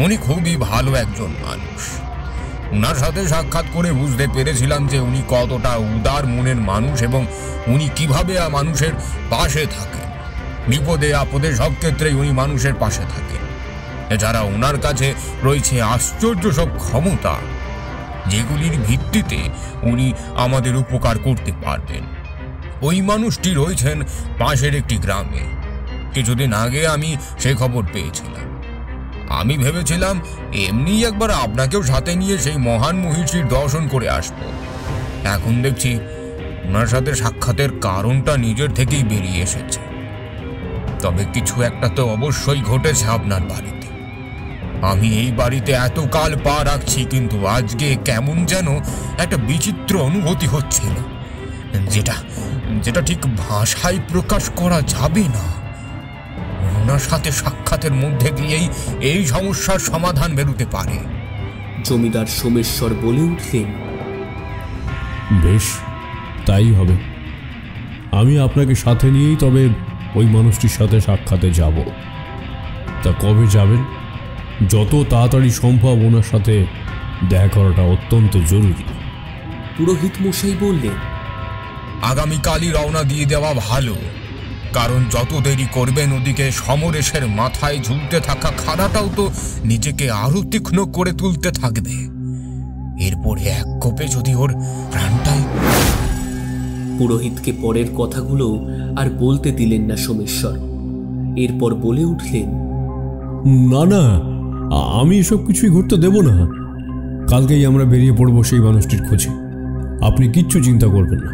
Speaker 7: উনি খুবই ভালো একজন মানুষ। ওনার সাথে সাক্ষাৎ করে বুঝতে পেরেছিলাম যে উনি কতটা উদার মনের মানুষ এবং উনি কিভাবে মানুষের পাশে থাকেন। বিপদে আপদে সব ক্ষেত্রেই উনি মানুষের পাশে থাকেন। এছাড়া ওনার কাছে রয়েছে আশ্চর্য সব ক্ষমতা, যেগুলির ভিত্তিতে উনি আমাদের উপকার করতে পারবেন। ওই মানুষটি রয়েছেন পাশের একটি গ্রামে। কিছুদিন আগে আমি সে খবর পেয়েছিলাম। আমি ভেবেছিলাম এমনি একবার আপনাকেও সাথে নিয়ে সেই মহান মহিষীর দর্শন করে আসব। এখন দেখছি ওনার সাথে সাক্ষাতের কারণটা নিজের থেকেই বেরিয়ে এসেছে। তবে কিছু একটা তো অবশ্যই ঘটেছে আপনার বাড়িতে। আমি এই বাড়িতে এতকাল পা রাখছি, কিন্তু আজকে কেমন যেন একটা বিচিত্র অনুভূতি হচ্ছিল, যেটা ঠিক ভাষায় প্রকাশ করা যাবে না। ওনার সাথে সাক্ষাতের মধ্যে দিয়েই এই সমস্যার সমাধান বেরোতে পারে।
Speaker 2: জমিদার সোমেশ্বর বলে উঠলেন,
Speaker 5: বেশ, তাই হবে। আমি আপনাকে সাথে নিয়েই তবে ওই মানুষটির সাথে সাক্ষাতে যাব। তা কবে যাবেন? যত তাড়াতাড়ি সম্ভব ওনার সাথে দেখা করাটা অত্যন্ত জরুরি।
Speaker 2: পুরোহিত মশাই বললেন,
Speaker 7: আগামীকালই রওনা দিয়ে দেওয়া ভালো, কারণ যত দেরি করবেন ওদিকে সমরেশের মাথায় ঝুলতে থাকা খাড়াটাও তো নিজেকে আরো তীক্ষ্ণ করে তুলতে থাকবে। এরপরে এক কোপে যদি ওর প্রাণটাই।
Speaker 2: পুরোহিতকে পরের কথাগুলো আর বলতে দিলেন না সোমেশ্বর। এরপর বলে উঠলেন,
Speaker 5: না না, আমি এসব কিছুই ঘটতে দেব না। কালকেই আমরা বেরিয়ে পড়বো সেই মানুষটির খোঁজে। আপনি কিচ্ছু চিন্তা করবেন না।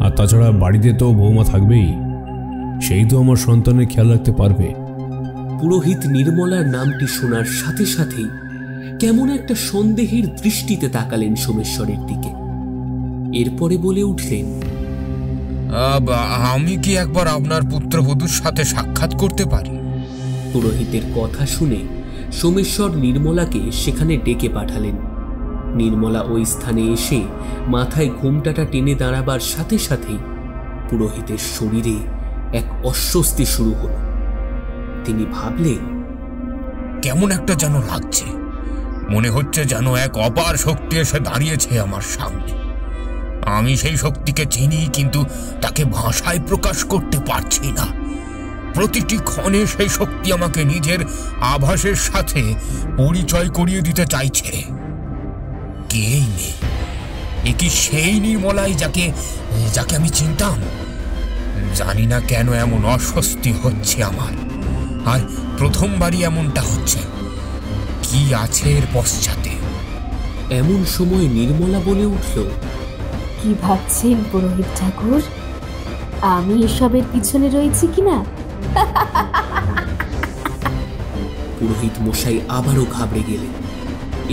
Speaker 5: আর তাছাড়া বাড়িতে তো বৌমা থাকবেই, সেই তো আমার সন্তানের খেয়াল রাখতে পারবে।
Speaker 2: পুরোহিত নির্মলার নামটি শোনার সাথে সাথেই কেমন একটা সন্দেহের দৃষ্টিতে তাকালেন সোমেশ্বরের দিকে। এরপরে বলে উঠলেন,
Speaker 7: আমি কি একবার আপনার পুত্রবধূর সাথে সাক্ষাৎ করতে পারি?
Speaker 2: পুরোহিতের কথা শুনে সোমেশ্বর নির্মলাকে সেখানে ডেকে পাঠালেন। নির্মলা ওই স্থানে এসে মাথায় ঘোমটাটা টেনে দাঁড়াবার সাথে সাথেই পুরোহিতের শরীরে এক অস্বস্তি শুরু হলো। তিনি ভাবলেন,
Speaker 7: কেমন একটা যেন লাগছে, মনে হচ্ছে যেন এক অপার শক্তি এসে দাঁড়িয়েছে আমার সামনে। আমি সেই শক্তিকে চিনি, কিন্তু তাকে ভাষায় প্রকাশ করতে পারছি না। প্রতিটি ক্ষণে সেই শক্তি আমাকে নিজের আভাসের সাথে পরিচয় করিয়ে দিতে চাইছে। কে এই মেয়ে? এ কি সেই নির্মলাই যাকে আমি চিনতাম? জানি না কেন এমন অস্বস্তি হচ্ছে আমার, আর প্রথমবারই এমনটা হচ্ছে। কি আছে এর পশ্চাতে?
Speaker 2: এমন সময় নির্মলা বলে উঠল,
Speaker 6: কি ভাবছেন পুরোহিত ঠাকুর? আমি এসবের পিছনে রয়েছি কিনা?
Speaker 2: পুরোহিত মশাই আবারও ঘাবড়ে গেলেন।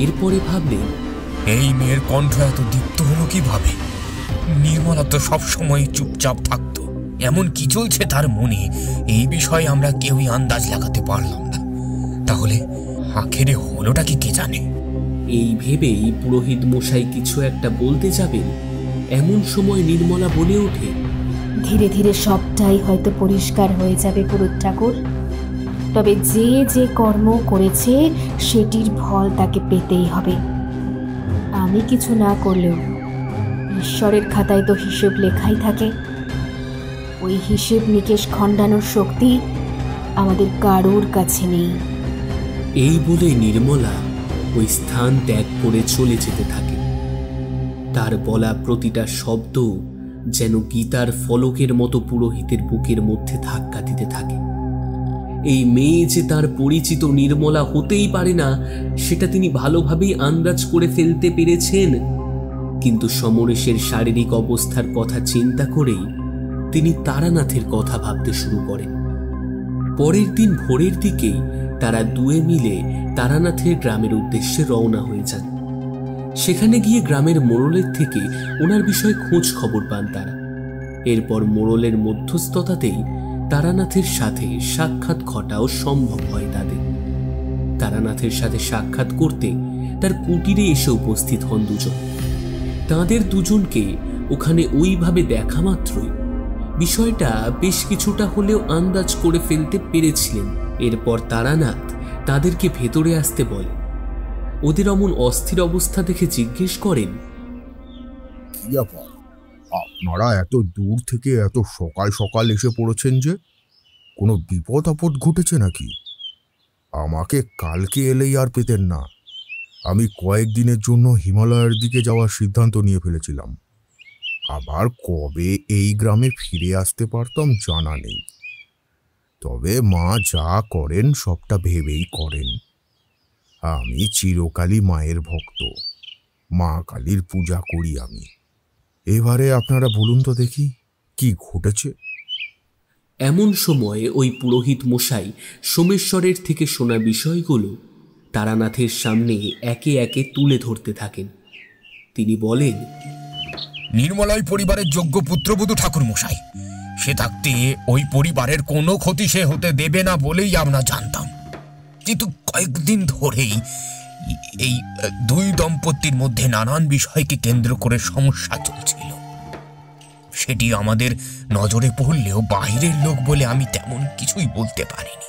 Speaker 2: এরপরে ভাবলেন,
Speaker 7: এই মেয়ের কণ্ঠ এত দীপ্ত হলো কিভাবে? নির্মলা তো সবসময় চুপচাপ থাকতো। এমন কি চলছে তার মনে, এই বিষয়ে আমরা কেউই আন্দাজ লাগাতে পারলাম না। তাহলে আখেরে হলোটা কি কে জানে?
Speaker 2: এই ভেবেই পুরোহিত মশাই কিছু একটা বলতে যাবেন, এমন সময় নির্মলা বলে ওঠে,
Speaker 6: ধীরে ধীরে সবটাই হয়তো পরিষ্কার হয়ে যাবে পুরোহিত ঠাকুর। তবে যে যে কর্ম করেছে সেটির ফল তাকে পেতেই হবে। আমি কিছু না করলেও ঈশ্বরের খাতায় তো হিসেব লেখাই থাকে। ওই হিসেব নিকেশ খণ্ডানোর শক্তি আমাদের কারোর কাছে নেই।
Speaker 2: এই বলে নির্মলা ওই স্থান ত্যাগ করে চলে যেতে থাকে। তার বলা প্রতিটা শব্দ যেন গীতার ফলকের মতো পুরোহিতের বুকের মধ্যে ধাক্কা দিতে থাকে। এই মেয়ে যে তার পরিচিত নির্মলা হতেই পারে না সেটা তিনি ভালোভাবেই আন্দাজ করে ফেলতে পেরেছেন, কিন্তু সমরেশের শারীরিক অবস্থার কথা চিন্তা করেই তিনি তারানাথের কথা ভাবতে শুরু করেন। পরের দিন ভোরের দিকেই তারা দুয়ে মিলে তারানাথের গ্রামের উদ্দেশ্যে রওনা হয়ে যান। সেখানে গিয়ে গ্রামের মোড়লের থেকে ওনার বিষয়ে খোঁজ খবর পান তারা। এরপর মোড়লের মধ্যস্থতাতেই তারানাথের সাথে সাক্ষাৎ ঘটাও সম্ভব হয় তাদের। তারানাথের সাথে সাক্ষাৎ করতে তার কুটিরে এসে উপস্থিত হন দুজন। তাদের দুজনকে ওখানে ওইভাবে দেখা মাত্রই বিষয়টা বেশ কিছুটা হলেও আন্দাজ করে ফেলতে পেরেছিলেন। এরপর তারানাথ তাদেরকে ভেতরে আসতে বলে। ওদের অমন অস্থির অবস্থা দেখে জিজ্ঞেস করেন,
Speaker 4: কি ব্যাপার, আপনারা এত দূর থেকে এত সকাল সকাল এসে পড়েছেন যে? কোনো বিপদ আপদ ঘটেছে নাকি? আমাকে কালকে এলেই আর পেতেন না। আমি কয়েকদিনের জন্য হিমালয়ের দিকে যাওয়ার সিদ্ধান্ত নিয়ে ফেলেছিলাম। আবার কবে এই গ্রামে ফিরে আসতে পারতাম জানা নেই। তবে মা যা করেন সবটা ভেবেই করেন। আমি চিরকালই মায়ের ভক্ত, মা কালীর পূজা করি আমি। এবারে আপনারা বলুন তো দেখি কি ঘটেছে।
Speaker 2: এমন সময়ে ওই পুরোহিত মশাই সোমেশ্বরের থেকে শোনা বিষয়গুলো তারানাথের সামনে একে একে তুলে ধরতে থাকেন। তিনি বলেন,
Speaker 7: নির্মলয় পরিবারের যোগ্য পুত্রবধূ ঠাকুর মশাই, সে থাকতে ওই পরিবারের কোনো ক্ষতি সে হতে দেবে না বলেই আমরা জানতাম। কিন্তু কয়েকদিন ধরেই এই দুই দম্পতির মধ্যে নানান বিষয়কে কেন্দ্র করে সমস্যা চলছিল। সেটি আমাদের নজরে পড়লেও বাইরের লোক বলে আমি তেমন কিছুই বলতে পারিনি।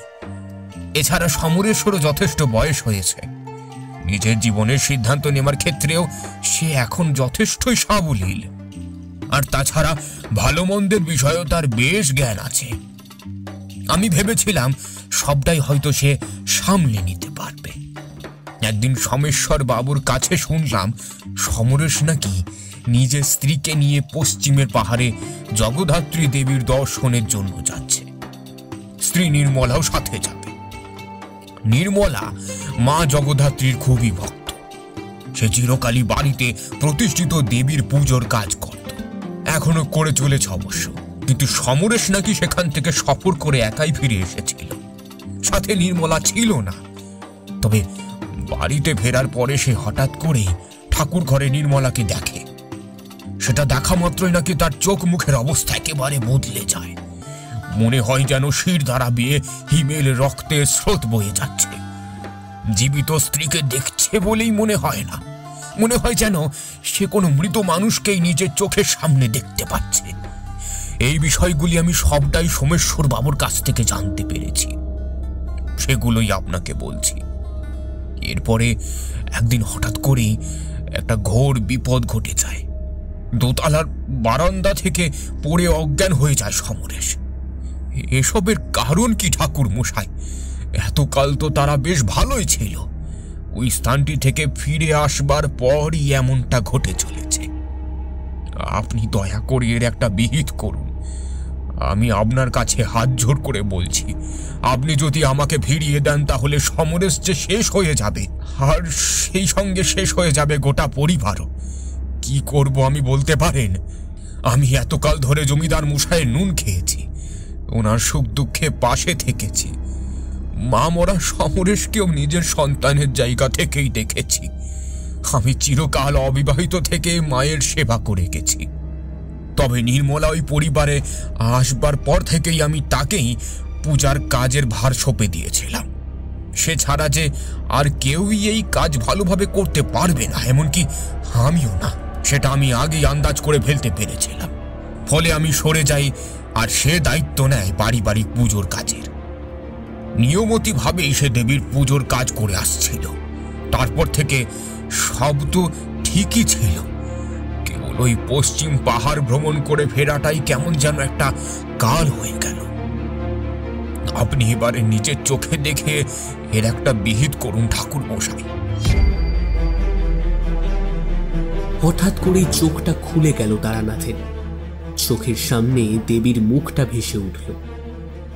Speaker 7: এছাড়া সমরেশ্বরও যথেষ্ট বয়স হয়েছে। নিজের জীবনের সিদ্ধান্ত নেওয়ার ক্ষেত্রেও সে এখন যথেষ্টই সাবলীল। আর তাছাড়া ভালো মন্দের বিষয়েও তার বেশ জ্ঞান আছে। আমি ভেবেছিলাম সবটাই হয়তো সে সামলে নিতে পারবে। একদিন সোমেশ্বর বাবুর কাছে শুনলাম সমরেশ নাকি নিজের স্ত্রীকে নিয়ে পশ্চিমের পাহাড়ে জগদ্ধাত্রী দেবীর দর্শনের জন্য যাচ্ছে। স্ত্রী নির্মলাও সাথে যাবে। নির্মলা মা জগদ্ধাত্রীর খুবই ভক্ত। সে চিরকালই বাড়িতে প্রতিষ্ঠিত দেবীর পুজোর কাজ করত, এখনো করে চলেছে অবশ্য। কিন্তু সমরেশ নাকি সেখান থেকে সফর করে একাই ফিরে এসেছিল, সাথে নির্মলা ছিল না। তবে বাড়িতে ফেরার পরে সে হঠাৎ করেই ঠাকুর ঘরে নির্মলাকে দেখে। সেটা দেখা মাত্রই নাকি তার চোখ মুখের অবস্থা একেবারে বদলে যায়। মনে হয় যেন শির দ্বারা বেয়ে হিমেল রক্তের স্রোত বয়ে যাচ্ছে। জীবিত স্ত্রীকে দেখছে বলেই মনে হয় না, মনে হয় যেন সে কোনো মৃত মানুষকেই নিজের চোখের সামনে দেখতে পাচ্ছে। এই বিষয়গুলি আমি সবটাই সোমেশ্বর বাবুর কাছ থেকে জানতে পেরেছি, সেগুলোই আপনাকে বলছি। এরপরে একদিন হঠাৎ করেই একটা ঘোর বিপদ ঘটে যায়। দোতলার বারান্দা থেকে পড়ে অজ্ঞান হয়ে যায় সমরেশ। এসবের কারণ কি ঠাকুর মশাই? এতকাল তো তারা বেশ ভালোই ছিল। ওই স্থানটি থেকে ফিরে আসবার পরই এমনটা ঘটে চলেছে। আপনি দয়া করে এর একটা বিহিত করুন। আমি আপনার কাছে হাত জোড় করে বলছি, আপনি যদি আমাকে ফিরিয়ে দেন তাহলে সমরেশ যে শেষ হয়ে যাবে, আর সেই সঙ্গে শেষ হয়ে যাবে গোটা পরিবারও। কি করব আমি বলতে পারেন? আমি এতকাল ধরে জমিদার মশাইয়ের নুন খেয়েছি, ওনার সুখ দুঃখে পাশে থেকেছি। মা মরা সমরেশকেও নিজের সন্তানের জায়গা থেকেই দেখেছি। আমি চিরকাল অবিবাহিত থেকে মায়ের সেবা করে গেছি। তবে নির্মলা ওই পরিবারে আসবার পর থেকেই আমি তাকেই পূজার কাজের ভার সঁপে দিয়েছিলাম। সে ছাড়া যে আর কেউই এই কাজ ভালোভাবে করতে পারবে না, এমনকি আমিও না, সেটা আমি আগেই আন্দাজ করে ফেলতে পেরেছিলাম। ফলে আমি সরে যাই আর সে দায়িত্ব নেয় পারিবারিক পুজোর কাজের। নিয়মিতভাবেই সে দেবীর পুজোর কাজ করে আসছিল। তারপর থেকে সব তো ঠিকই ছিল, কেবল ওই পশ্চিম পাহাড় ভ্রমণ করে ফেরাটাই কেমন যেন একটা কাল হয়ে গেল। আপনি এবারে নিজের চোখে দেখে এর একটা বিহিত করুন ঠাকুর মশাই।
Speaker 2: হঠাৎ করেই চোখটা খুলে গেল তারানাথের। চোখের সামনে দেবীর মুখটা ভেসে উঠল।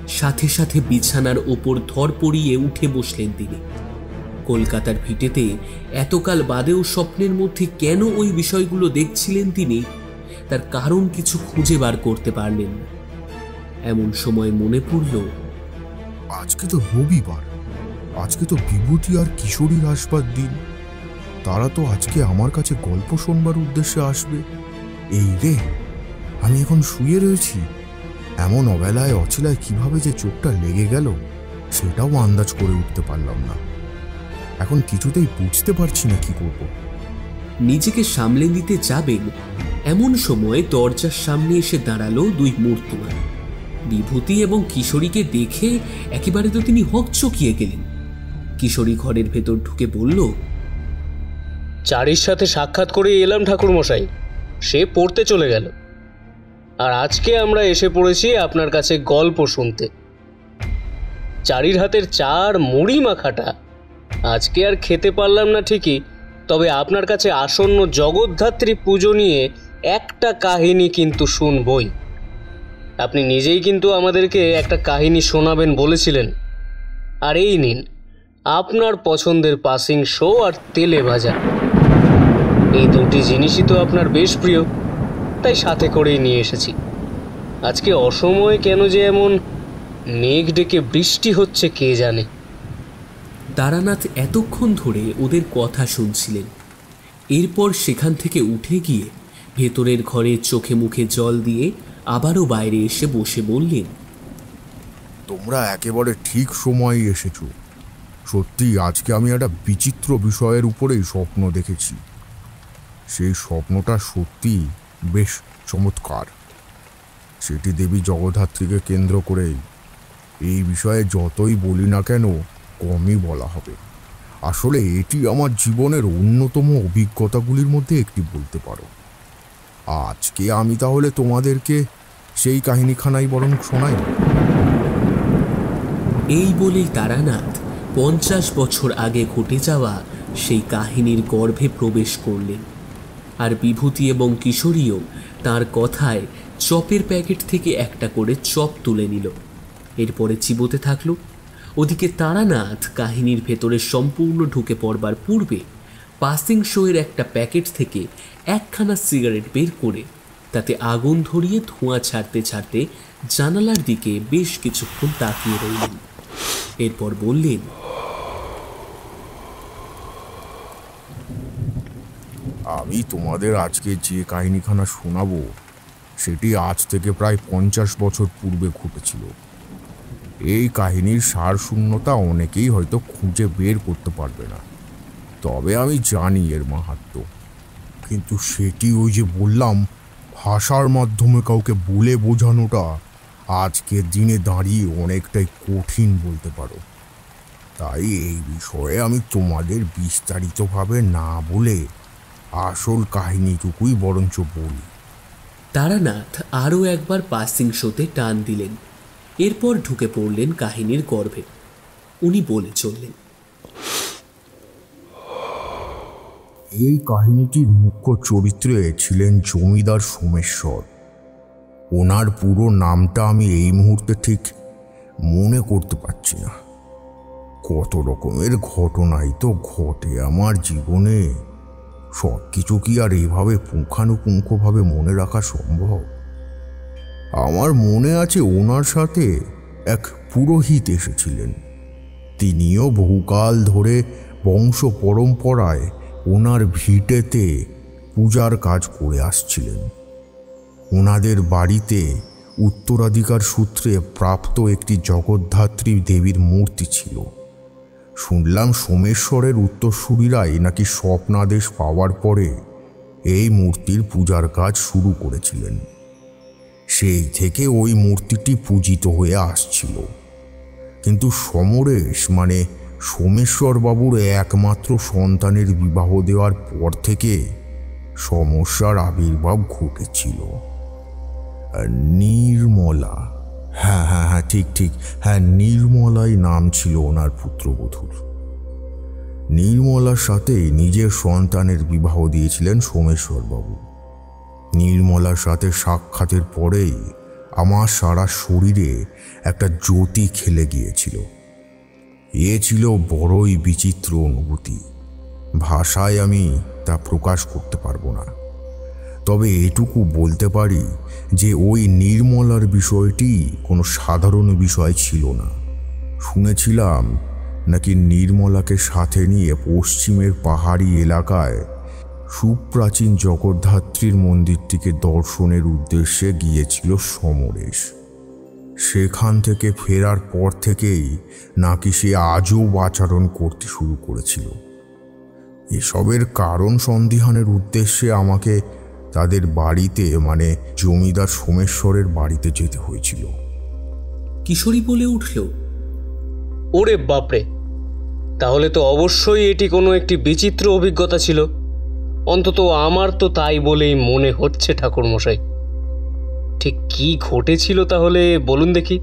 Speaker 2: সাথে সাথে বিছানার ওপর ধরপড়িয়ে উঠে বসলেন তিনি। কলকাতার ভিটেতে এতকাল বাদেও স্বপ্নের মধ্যে কেন ওই বিষয়গুলো দেখছিলেন তিনি, তার কারণ কিছু খুঁজে বার করতে পারলেন না। এমন সময় মনে পড়ল,
Speaker 4: আজকে তো রবিবার, আজকে তো বিভূতি আর কিশোরীর আসবার দিন। তারা তো আজকে আমার কাছে গল্প শোনবার উদ্দেশ্যে আসবে। এই রে, আমি এখন শুয়ে রয়েছি, এমন অবেলায় অছিলায় কিভাবে যে চোখটা লেগে গেল সেটাও আন্দাজ করে উঠতে পারলাম না। এখন কিছুতেই বুঝতে পারছি না কি করব।
Speaker 2: নিজেকে সামলে নিতে যাবেন এমন সময় দরজার সামনে এসে দাঁড়ালো দুই মূর্তিমান। বিভূতি এবং কিশোরীকে দেখে একেবারে তো তিনি হকচকিয়ে গেলেন। কিশোরী ঘরের ভেতর ঢুকে বলল,
Speaker 8: চারির সাথে সাক্ষাৎ করে এলাম ঠাকুরমশাই, সে পড়তে চলে গেল। আর আজকে আমরা এসে পড়েছি আপনার কাছে গল্প শুনতে। চারির হাতের চার মুড়ি মাখাটা আজকে আর খেতে পারলাম না ঠিকই, তবে আপনার কাছে আসন্ন জগদ্ধাত্রী পুজো নিয়ে একটা কাহিনী কিন্তু শুনবই। আপনি নিজেই কিন্তু আমাদেরকে একটা কাহিনী শোনাবেন বলেছিলেন। আর এই নিন আপনার পছন্দের পাসিং শো আর তেলে ভাজা। এই দুটি জিনিসই তো আপনার বেশ প্রিয়, তাই সাথে করেই নিয়ে এসেছি। আজকে অসময়ে কেন যে এমন মেঘ ডেকে বৃষ্টি হচ্ছে কে জানে।
Speaker 2: তারানাথ এতক্ষণ ধরে ওদের কথা শুনছিলেন। এরপর সেখান থেকে উঠে গিয়ে ভেতরের ঘরে চোখে মুখে জল দিয়ে আবারও বাইরে এসে বসে বললেন,
Speaker 4: তোমরা একেবারে ঠিক সময়ে এসেছো। সত্যি আজকে আমি একটা বিচিত্র বিষয়ের উপরেই স্বপ্ন দেখেছি। সেই স্বপ্নটা সত্যি বেশ চমৎকার। সেটি দেবী জগদ্ধাত্রীকে কেন্দ্র করেই। এই বিষয়ে যতই বলি না কেন কমই বলা হবে। আসলে এটি আমার জীবনের অন্যতম অভিজ্ঞতাগুলির মধ্যে একটি বলতে পারো। আজকে আমি তাহলে তোমাদেরকে সেই কাহিনীখানাই বরং শোনাই।
Speaker 2: এই বলেই তারানাথ 50 বছর আগে ঘটে যাওয়া সেই কাহিনীর গর্ভে প্রবেশ করলেন। আর বিভূতি এবং কিশোরীও তার কথায় চপের প্যাকেট থেকে একটা করে চপ তুলে নিল। এরপরে চিবোতে থাকলো। ওদিকে তারানাথ কাহিনীর ভেতরে সম্পূর্ণ ঢুকে পড়বার পূর্বে পাসিং শোয়ের একটা প্যাকেট থেকে একখানা সিগারেট বের করে তাতে আগুন ধরিয়ে ধোঁয়া ছাড়তে ছাড়তে জানালার দিকে বেশ কিছুক্ষণ তাকিয়ে রইলেন। এরপর বললেন,
Speaker 4: আমি তোমাদের আজকে যে কাহিনীখানা শোনাবো সেটি আজ থেকে প্রায় 50 বছর পূর্বে ঘটেছিল। এই কাহিনীর সারশূন্যতা অনেকেই হয়তো খুঁজে বের করতে পারবে না, তবে আমি জানি এর মাহাত্ম্য। কিন্তু সেটি ওই যে বললাম, ভাষার মাধ্যমে কাউকে বলে বোঝানোটা আজকের দিনে দাঁড়িয়ে অনেকটাই কঠিন বলতে পারো। তাই এই বিষয়ে আমি তোমাদের বিস্তারিতভাবে না বলে আসল কাহিনীটুকুই বরঞ্চ বলি।
Speaker 2: তারানাথ আরও একবার পাসিং শোতে টান দিলেন। এরপর ঢুকে পড়লেন কাহিনীর গর্ভে। উনি বলে চললেন,
Speaker 4: এই কাহিনীটির মুখ্য চরিত্রে ছিলেন জমিদার সোমেশ্বর। ওনার পুরো নামটা আমি এই মুহূর্তে ঠিক মনে করতে পারছি না। কত রকমের ঘটনাই তো ঘটে আমার জীবনে, সব কিছু কি আর এভাবে পুঙ্খানুপুঙ্খভাবে মনে রাখা সম্ভব? আমার মনে আছে ওনার সাথে এক পুরোহিত এসেছিলেন। তিনিও বহুকাল ধরে বংশ পরম্পরায় ওনার ভিটেতে পূজার কাজ করে আসছিলেন। ওনাদের বাড়িতে উত্তরাধিকার সূত্রে প্রাপ্ত একটি জগদ্ধাত্রী দেবীর মূর্তি ছিল। শুনলাম সোমেশ্বরের উত্তরসূরিরাই নাকি স্বপ্নাদেশ পাওয়ার পরে এই মূর্তির পূজার কাজ শুরু করেছিলেন। সেই থেকে ওই মূর্তিটি পূজিত হয়ে আসছিল। কিন্তু সমরেশ মানে সোমেশ্বর বাবুর একমাত্র সন্তানের বিবাহ দেওয়ার পর থেকে সমস্যার আবির্ভাব ঘটেছিল। নির্মলা, হ্যাঁ হ্যাঁ হ্যাঁ, ঠিক ঠিক, হ্যাঁ, নির্মলাই নাম ছিল ওনার পুত্রবধূর। নির্মলার সাথে নিজের সন্তানের বিবাহ দিয়েছিলেন সোমেশ্বরবাবু। নির্মলার সাথে সাক্ষাতের পরেই আমার সারা শরীরে একটা জ্যোতি খেলে গিয়েছিল। এ ছিল বড়ই বিচিত্র অনুভূতি, ভাষায় আমি তা প্রকাশ করতে পারবো না। তবে এটুকু বলতে পারি যে ওই নির্মলার বিষয়টি কোনো সাধারণ বিষয় ছিল না। শুনেছিলাম নাকি নির্মলাকে সাথে নিয়ে পশ্চিমের পাহাড়ি এলাকায় সুপ্রাচীন জগদ্ধাত্রীর মন্দিরটিকে দর্শনের উদ্দেশ্যে গিয়েছিল সমরেশ। সেখান থেকে ফেরার পর থেকেই নাকি সে আজব আচরণ করতে শুরু করেছিল। এসবের কারণ সন্ধানের উদ্দেশ্যে আমাকে তাদের বাড়িতে, মানে জমিদার সোমেশ্বরের বাড়িতে যেতে হয়েছিল।
Speaker 2: কিশোরী বলে উঠল,
Speaker 8: ওরে বাপরে, তাহলে তো অবশ্যই এটি কোনো একটি বিচিত্র অভিজ্ঞতা ছিল। অন্তত আমার তো তাই বলেই মনে হচ্ছে ঠাকুরমশাই। ঠিক কি ঘটেছিল তাহলে বলুন দেখি,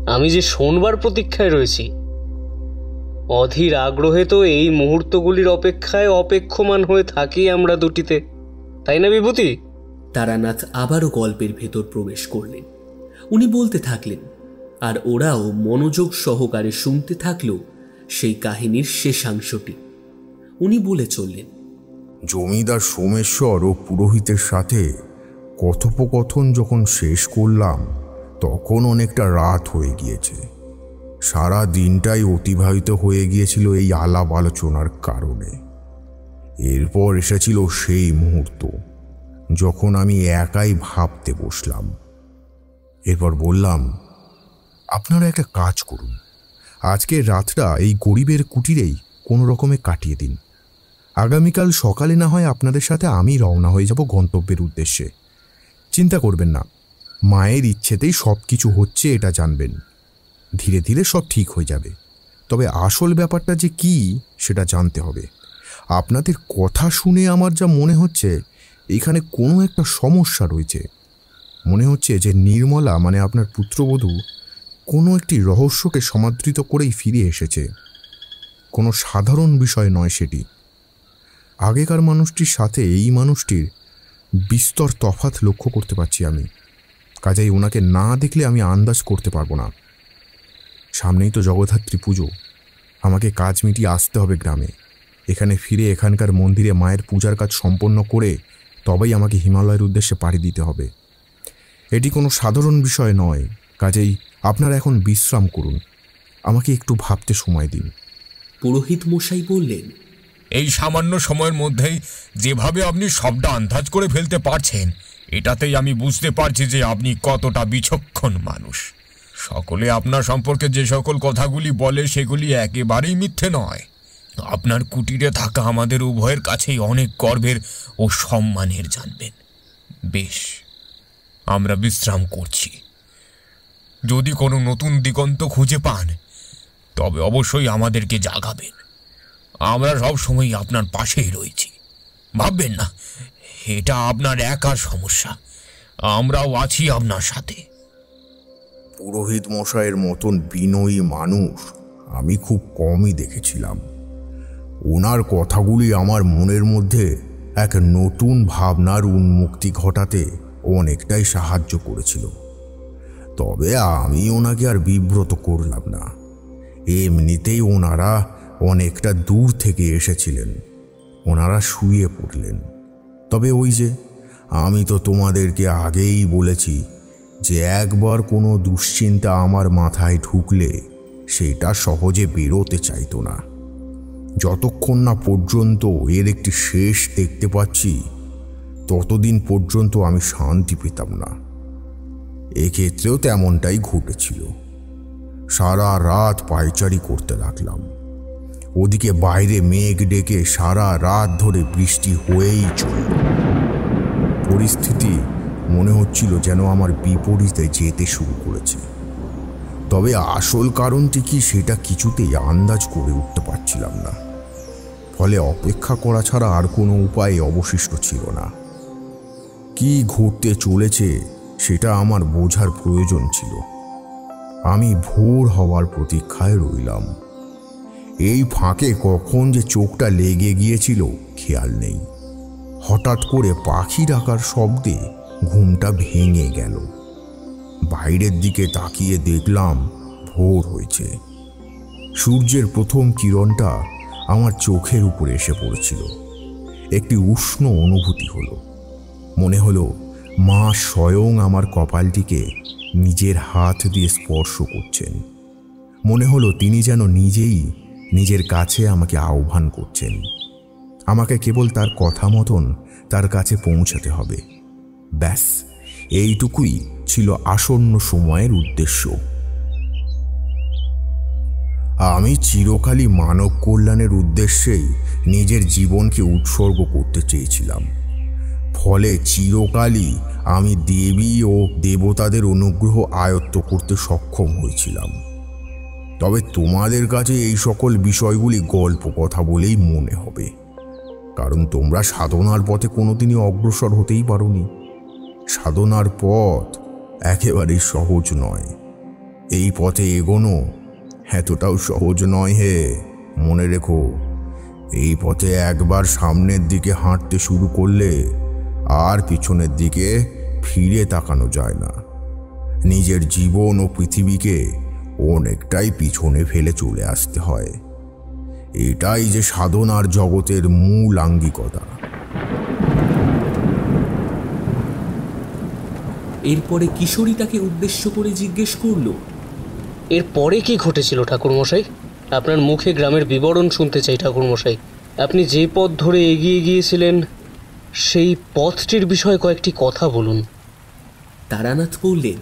Speaker 8: আমি যে শোনবার প্রতীক্ষায় রয়েছি। অধীর আগ্রহে তো এই মুহূর্তগুলির অপেক্ষায় অপেক্ষমান হয়ে থাকি আমরা দুটিতে, তাই না বিভূতি?
Speaker 2: তারানাথ আবারও গল্পের ভেতর প্রবেশ করলেন। উনি বলতে থাকলেন, আর ওরাও মনোযোগ সহকারে শুনতে থাকলো সেই কাহিনীর শেষাংশটি। উনি বলে চললেন,
Speaker 4: জমিদার সোমেশ্বর ও পুরোহিতের সাথে কথোপকথন যখন শেষ করলাম তখন অনেকটা রাত হয়ে গিয়েছে। সারা দিনটাই অতিবাহিত হয়ে গিয়েছিল এই আলাপ আলোচনার কারণে। এরপর এসেছিল সেই মুহূর্ত যখন আমি একাই ভাবতে বসলাম। এরপর বললাম, আপনারা একটা কাজ করুন, আজকের রাতটা এই গরিবের কুটিরেই কোনো রকমে কাটিয়ে দিন। আগামীকাল সকালে না হয় আপনাদের সাথে আমি রওনা হয়ে যাব গন্তব্যের উদ্দেশ্যে। চিন্তা করবেন না, মায়ের ইচ্ছেতেই সব কিছু হচ্ছে এটা জানবেন। ধীরে ধীরে সব ঠিক হয়ে যাবে। তবে আসল ব্যাপারটা যে কি সেটা জানতে হবে। আপনাদের কথা শুনে আমার যা মনে হচ্ছে এখানে কোনো একটা সমস্যা রয়েছে। মনে হচ্ছে যে নির্মলা, মানে আপনার পুত্রবধূ, কোনো একটি রহস্যকে সমাদৃত করেই ফিরে এসেছে। কোনো সাধারণ বিষয় নয় সেটি। আগেকার মানুষটির সাথে এই মানুষটির বিস্তর তফাৎ লক্ষ্য করতে পারছি আমি। কাজেই ওনাকে না দেখলে আমি আন্দাজ করতে পারবো না। সামনেই তো জগদ্ধাত্রী পুজো, আমাকে কাজ মিটিয়ে আসতে হবে গ্রামে। এখানে ফিরে এখানকার মন্দিরে মায়ের পূজার কাজ সম্পন্ন করে তবেই আমাকে হিমালয়ের উদ্দেশ্যে পাড়ি দিতে হবে। এটি কোনো সাধারণ বিষয় নয়। কাজেই আপনারা এখন বিশ্রাম করুন, আমাকে একটু ভাবতে সময় দিন।
Speaker 2: পুরোহিত মশাই বললেন,
Speaker 7: এই সামান্য সময়ের মধ্যেই যেভাবে আপনি সবটা আন্দাজ করে ফেলতে পারছেন, এটাতেই আমি বুঝতে পারছি যে আপনি কতটা বিচক্ষণ মানুষ। সকলে আপনার সম্পর্কে যে সকল কথাগুলি বলে সেগুলি একেবারেই মিথ্যে নয়। আপনার কুটিরে থাকা আমাদের উভয়ের কাছেই অনেক গর্বের ও সম্মানের জানবেন। বেশ, আমরা বিশ্রাম করছি। যদি কোনো নতুন দিগন্ত খুঁজে পান তবে অবশ্যই আমাদেরকে জাগাবেন। আমরা সব সময় আপনার পাশেই রয়েছি। ভাববেন না এটা আপনার একার সমস্যা, আমরাও আছি আপনার সাথে।
Speaker 4: পুরোহিত মশাইয়ের মতন বিনয়ী মানুষ আমি খুব কমই দেখেছিলাম। ওনার কথাগুলি আমার মনের মধ্যে এক নতুন ভাবনার উন্মুক্তি ঘটাতে অনেকটাই সাহায্য করেছিল। তবে আমি ওনাকে আর বিব্রত করলাম না। এমনিতেই ওনারা অনেকটা দূর থেকে এসেছিলেন। ওনারা শুয়ে পড়লেন। তবে ওই যে, আমি তো তোমাদেরকে আগেই বলেছি যে একবার কোনো দুশ্চিন্তা আমার মাথায় ঢুকলে সেটা সহজে বেরোতে চাইতো না। যতক্ষণ না পর্যন্ত এর একটি শেষ দেখতে পাচ্ছি ততদিন পর্যন্ত আমি শান্তি পেতাম না। এক্ষেত্রেও তেমনটাই ঘটেছিল। সারা রাত পায়চারি করতে লাগলাম। ওদিকে বাইরে মেঘ ডেকে সারা রাত ধরে বৃষ্টি হয়েই চলল। পরিস্থিতি মনে হচ্ছিল যেন আমার বিপরীতে যেতে শুরু করেছে। তবে আসল কারণটি কি সেটা কিছুতেই আন্দাজ করে উঠতে পারছিলাম না। ফলে অপেক্ষা করা ছাড়া আর কোনো উপায় অবশিষ্ট ছিল না। কি ঘটতে চলেছে সেটা আমার বোঝার প্রয়োজন ছিল। আমি ভোর হওয়ার প্রতীক্ষায় রইলাম। এই ফাঁকে কখন যে চোখটা লেগে গিয়েছিল খেয়াল নেই। হঠাৎ করে পাখি ডাকার শব্দে ঘুমটা ভেঙে গেল। বাইরের দিকে তাকিয়ে দেখলাম ভোর হয়েছে। সূর্যের প্রথম কিরণটা আমার চোখের উপরে এসে পড়েছিল। একটি উষ্ণ অনুভূতি হলো। মনে হলো মা স্বয়ং আমার কপালটিকে নিজের হাত দিয়ে স্পর্শ করছেন। মনে হলো তিনি যেন নিজেই নিজের কাছে আমাকে আহ্বান করছেন। আমাকে কেবল তার কথা মতন তার কাছে পৌঁছাতে হবে। ব্যাস, এইটুকুই ছিল আসন্ন সময়ের উদ্দেশ্য। আমি চিরকালই মানব কল্যাণের উদ্দেশ্যেই নিজের জীবনকে উৎসর্গ করতে চেয়েছিলাম। ফলে চিরকালই আমি দেবী ও দেবতাদের অনুগ্রহ আয়ত্ত করতে সক্ষম হয়েছিলাম। তবে তোমাদের কাছে এই সকল বিষয়গুলি গল্প কথা বলেই মনে হবে, কারণ তোমরা সাধনার পথে কোনোদিনই অগ্রসর হতেই পারোনি। সাধনার পথ একেবারেই সহজ নয়। এই পথে এগোনো এতটাও সহজ নয় হে। মনে রেখো, এই পথে একবার সামনের দিকে হাঁটতে শুরু করলে আর পিছনের দিকে ফিরে তাকানো যায় না। নিজের জীবন ও পৃথিবীকে অনেকটাই পিছনে ফেলে চলে আসতে হয়। এটাই যে সাধনার জগতের মূল আঙ্গিকতা।
Speaker 2: এরপরে কিশোরী তাকে উদ্দেশ্য করে জিজ্ঞেস করল,
Speaker 8: এরপরে কি ঘটেছিল ঠাকুরমশাই? আপনার মুখে গ্রামের বিবরণ শুনতে চাই ঠাকুরমশাই। আপনি যে পথ ধরে এগিয়ে গিয়েছিলেন সেই পথটির বিষয়ে কয়েকটি কথা বলুন।
Speaker 2: তারানাথ বললেন,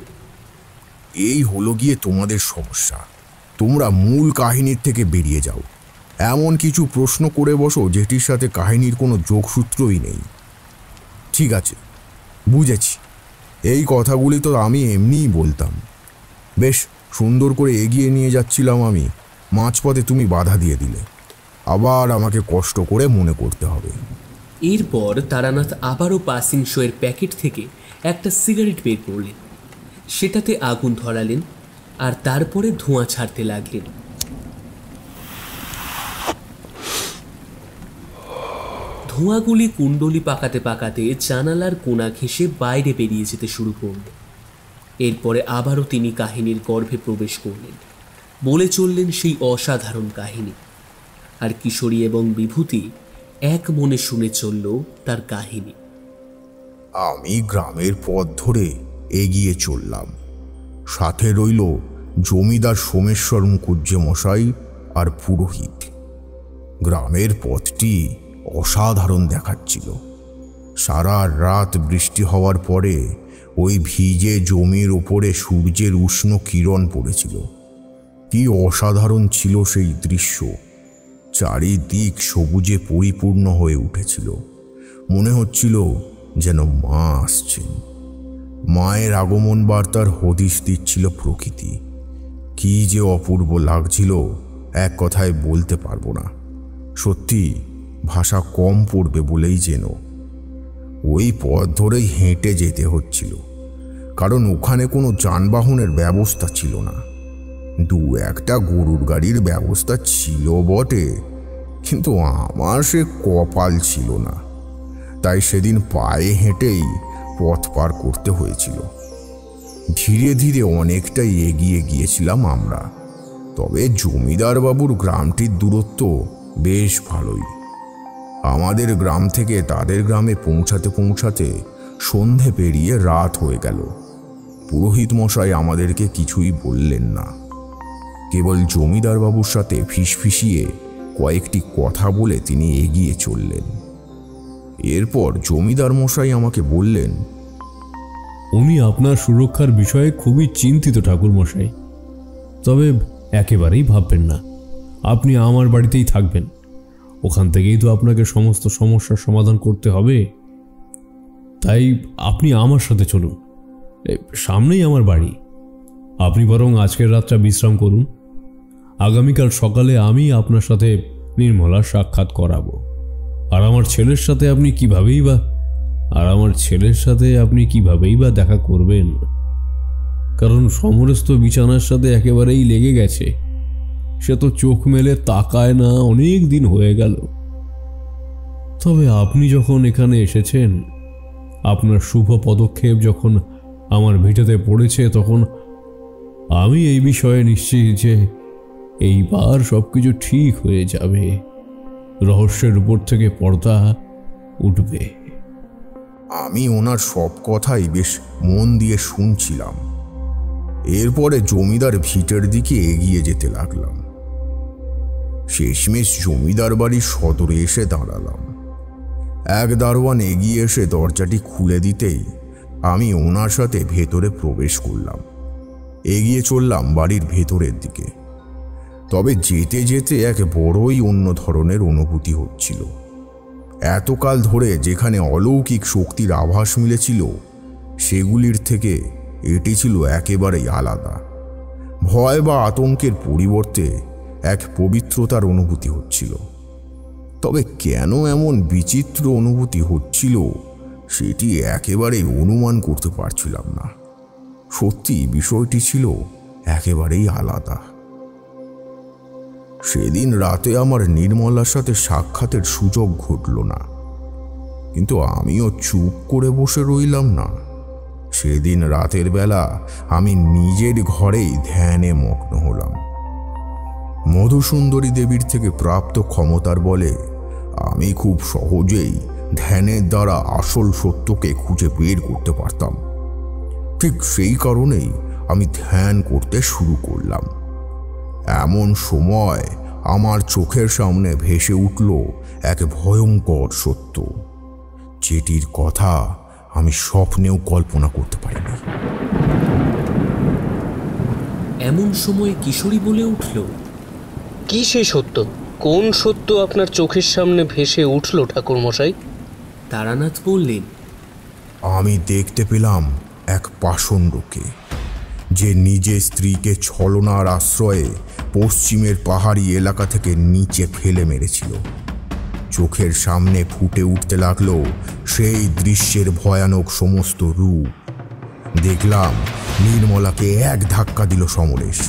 Speaker 4: এই হলো গিয়ে তোমাদের সমস্যা। তোমরা মূল কাহিনীর থেকে বেরিয়ে যাও। এমন কিছু প্রশ্ন করে বসো যেটির সাথে কাহিনীর কোনো যোগসূত্রই নেই। ঠিক আছে, বুঝেছি। এই কথাগুলি তো আমি এমনিই বলতাম। বেশ সুন্দর করে এগিয়ে নিয়ে যাচ্ছিলাম আমি, মাঝপথে তুমি বাধা দিয়ে দিলে। আবার আমাকে কষ্ট করে মনে করতে হবে।
Speaker 2: এরপর তারানাথ আবারও পাসিং শোয়ের প্যাকেট থেকে একটা সিগারেট বের করলেন, সেটাতে আগুন ধরালেন আর তারপরে ধোঁয়া ছাড়তে লাগলেন। ধোঁয়াগুলি কুণ্ডলি পাকাতে পাকাতে জানালার কোণা ঘেঁষে বাইরে বেরিয়ে যেতে শুরু করল। এরপরে আবারও তিনি কাহিনীর গর্ভে প্রবেশ করলেন, বলে চললেন সেই অসাধারণ কাহিনী। আর কিশোরী এবং বিভূতি এক মনে শুনে চলল তার কাহিনী।
Speaker 4: আমি গ্রামের পথ ধরে এগিয়ে চললাম। সাথে রইল জমিদার সোমেশ্বর মুখুজ্জে মশাই আর পুরোহিত। গ্রামের পথটি অসাধারণ দেখাচ্ছিল। সারা রাত বৃষ্টি হওয়ার পরে ওই ভিজে জমির ওপরে সূর্যের উষ্ণ কিরণ পড়েছিল। কি অসাধারণ ছিল সেই দৃশ্য! চারিদিক সবুজে পরিপূর্ণ হয়ে উঠেছিল। মনে হচ্ছিল যেন মা আসছেন। মায়ের আগমন বার্তার হদিশ দিচ্ছিল প্রকৃতি। কি যে অপূর্ব লাগছিল, এক কথায় বলতে পারবো না। সত্যি ভাষা কম পড়বে বলেই যেন। ওই পথ ধরেই হেঁটে যেতে হচ্ছিল, কারণ ওখানে কোনো যানবাহনের ব্যবস্থা ছিল না। দু একটা গরুর গাড়ির ব্যবস্থা ছিল বটে, কিন্তু আমার সে কপাল ছিল না। তাই সেদিন পায়ে হেঁটেই পথ পার করতে হয়েছিল। ধীরে ধীরে অনেকটাই এগিয়ে গিয়েছিলাম আমরা। তবে জমিদার বাবুর গ্রামটির দূরত্ব বেশ ভালোই। আমাদের গ্রাম থেকে তাদের গ্রামে পৌঁছাতে পৌঁছাতে সন্ধে পেরিয়ে রাত হয়ে গেল। পুরোহিত মশাই আমাদেরকে কিছুই বললেন না, কেবল জমিদার বাবুর সাথে ফিসফিসিয়ে কয়েকটি কথা বলে তিনি এগিয়ে চললেন। এরপর জমিদার মশাই আমাকে বললেন,
Speaker 5: উনি আপনার সুরক্ষার বিষয়ে খুবই চিন্তিত ঠাকুর মশাই। তবে একেবারেই ভাববেন না, আপনি আমার বাড়িতেই থাকবেন। ওখান থেকেই তো আপনাকে সমস্ত সমস্যার সমাধান করতে হবে। তাই আপনি আমার সাথে চলুন, সামনেই আমার বাড়ি। আপনি বরং আজকের রাতটা বিশ্রাম করুন। আগামীকাল সকালে আমি আপনার সাথে নির্মলার সাক্ষাৎ করাবো। আর আমার ছেলের সাথে আপনি কিভাবেই বা দেখা করবেন। কারণ সমরেশ তো বিছানার সাথে একেবারেই লেগে গেছে। সে তো চোখ মেলে তাকায় না অনেক দিন হয়ে গেল। তবে আপনি যখন এখানে এসেছেন, আপনার শুভ পদক্ষেপ যখন আমার ভিটেতে পড়েছে, তখন আমি এই বিষয়ে নিশ্চিত যে এইবার সবকিছু ঠিক হয়ে যাবে, রহস্যের উপর থেকে পর্দা উঠবে।
Speaker 4: আমি ওনার সব কথাই বেশ মন দিয়ে শুনছিলাম। এরপরে জমিদার ভিটের দিকে এগিয়ে যেতে লাগলাম। শেষমেশ জমিদার বাড়ির সদরে এসে দাঁড়ালাম। এক দারোয়ান এগিয়ে এসে দরজাটি খুলে দিতেই আমি ওনার সাথে ভেতরে প্রবেশ করলাম। এগিয়ে চললাম বাড়ির ভেতরের দিকে। তবে যেতে যেতে এক বড়ই অন্য ধরনের অনুভূতি হচ্ছিল। এতকাল ধরে যেখানে অলৌকিক শক্তির আভাস মিলেছিল, সেগুলির থেকে এটি ছিল একেবারেই আলাদা। ভয় বা আতঙ্কের পরিবর্তে এক পবিত্রতার অনুভূতি হচ্ছিল। তবে কেন এমন বিচিত্র অনুভূতি হচ্ছিল সেটি একেবারেই অনুমান করতে পারছিলাম না। সত্যি বিষয়টি ছিল একেবারেই আলাদা। সেদিন রাতে আমার নির্মলার সাথে সাক্ষাতের সুযোগ ঘটল না, কিন্তু আমিও চুপ করে বসে রইলাম না। সেদিন রাতের বেলা আমি নিজের ঘরেই ধ্যানে মগ্ন হলাম। মধুসুন্দরী দেবীর থেকে প্রাপ্ত ক্ষমতার বলে আমি খুব সহজেই ধ্যানের দ্বারা আসল সত্যকে খুঁজে বের করতে পারতাম। ঠিক সেই কারণেই আমি ধ্যান করতে শুরু করলাম। এমন সময় আমার চোখের সামনে ভেসে উঠল এক ভয়ঙ্কর সত্য, যেটির কথা আমি স্বপ্নেও কল্পনা করতে পারিনি।
Speaker 2: এমন সময় কিশোরী বলে উঠল,
Speaker 8: কি সেই সত্য? কোন সত্য আপনার চোখের সামনে ভেসে উঠল ঠাকুরমশাই?
Speaker 2: তারানাথ বললেন,
Speaker 4: আমি দেখতে পেলাম এক পাষণ্ডকে, যে নিজের স্ত্রীকে ছলনার আশ্রয়ে পশ্চিমের পাহাড়ি এলাকা থেকে নিচে ফেলে মেরেছিল। চোখের সামনে ফুটে উঠতে লাগলো সেই দৃশ্যের ভয়ানক সমস্ত রূপ। দেখলাম নির্মলাকে এক ধাক্কা দিল সমরেশ।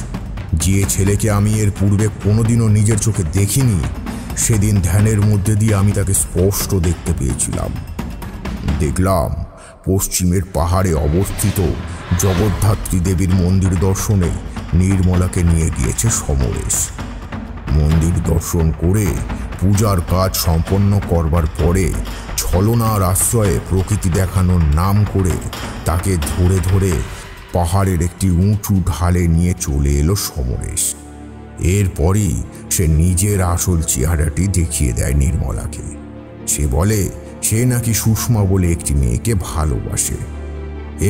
Speaker 4: যে ছেলেকে আমি এর পূর্বে কোনোদিনও নিজের চোখে দেখিনি, সেদিন ধ্যানের মধ্যে দিয়ে আমি তাকে স্পষ্ট দেখতে পেয়েছিলাম। দেখলাম পশ্চিমের পাহাড়ে অবস্থিত জগদ্ধাত্রী দেবীর মন্দির দর্শনে নির্মলাকে নিয়ে গিয়েছে সমরেশ। মন্দির দর্শন করে পূজার কাজ সম্পন্ন করবার পরে ছলনার আশ্রয়ে প্রকৃতি দেখানোর নাম করে তাকে ধরে ধরে পাহাড়ের একটি উঁচু ঢালে নিয়ে চলে এলো সমরেশ। এরপরই সে নিজের আসল চেহারাটি দেখিয়ে দেয় নির্মলাকে। সে বলে সে নাকি সুষমা বলে একটি মেয়েকে ভালোবাসে।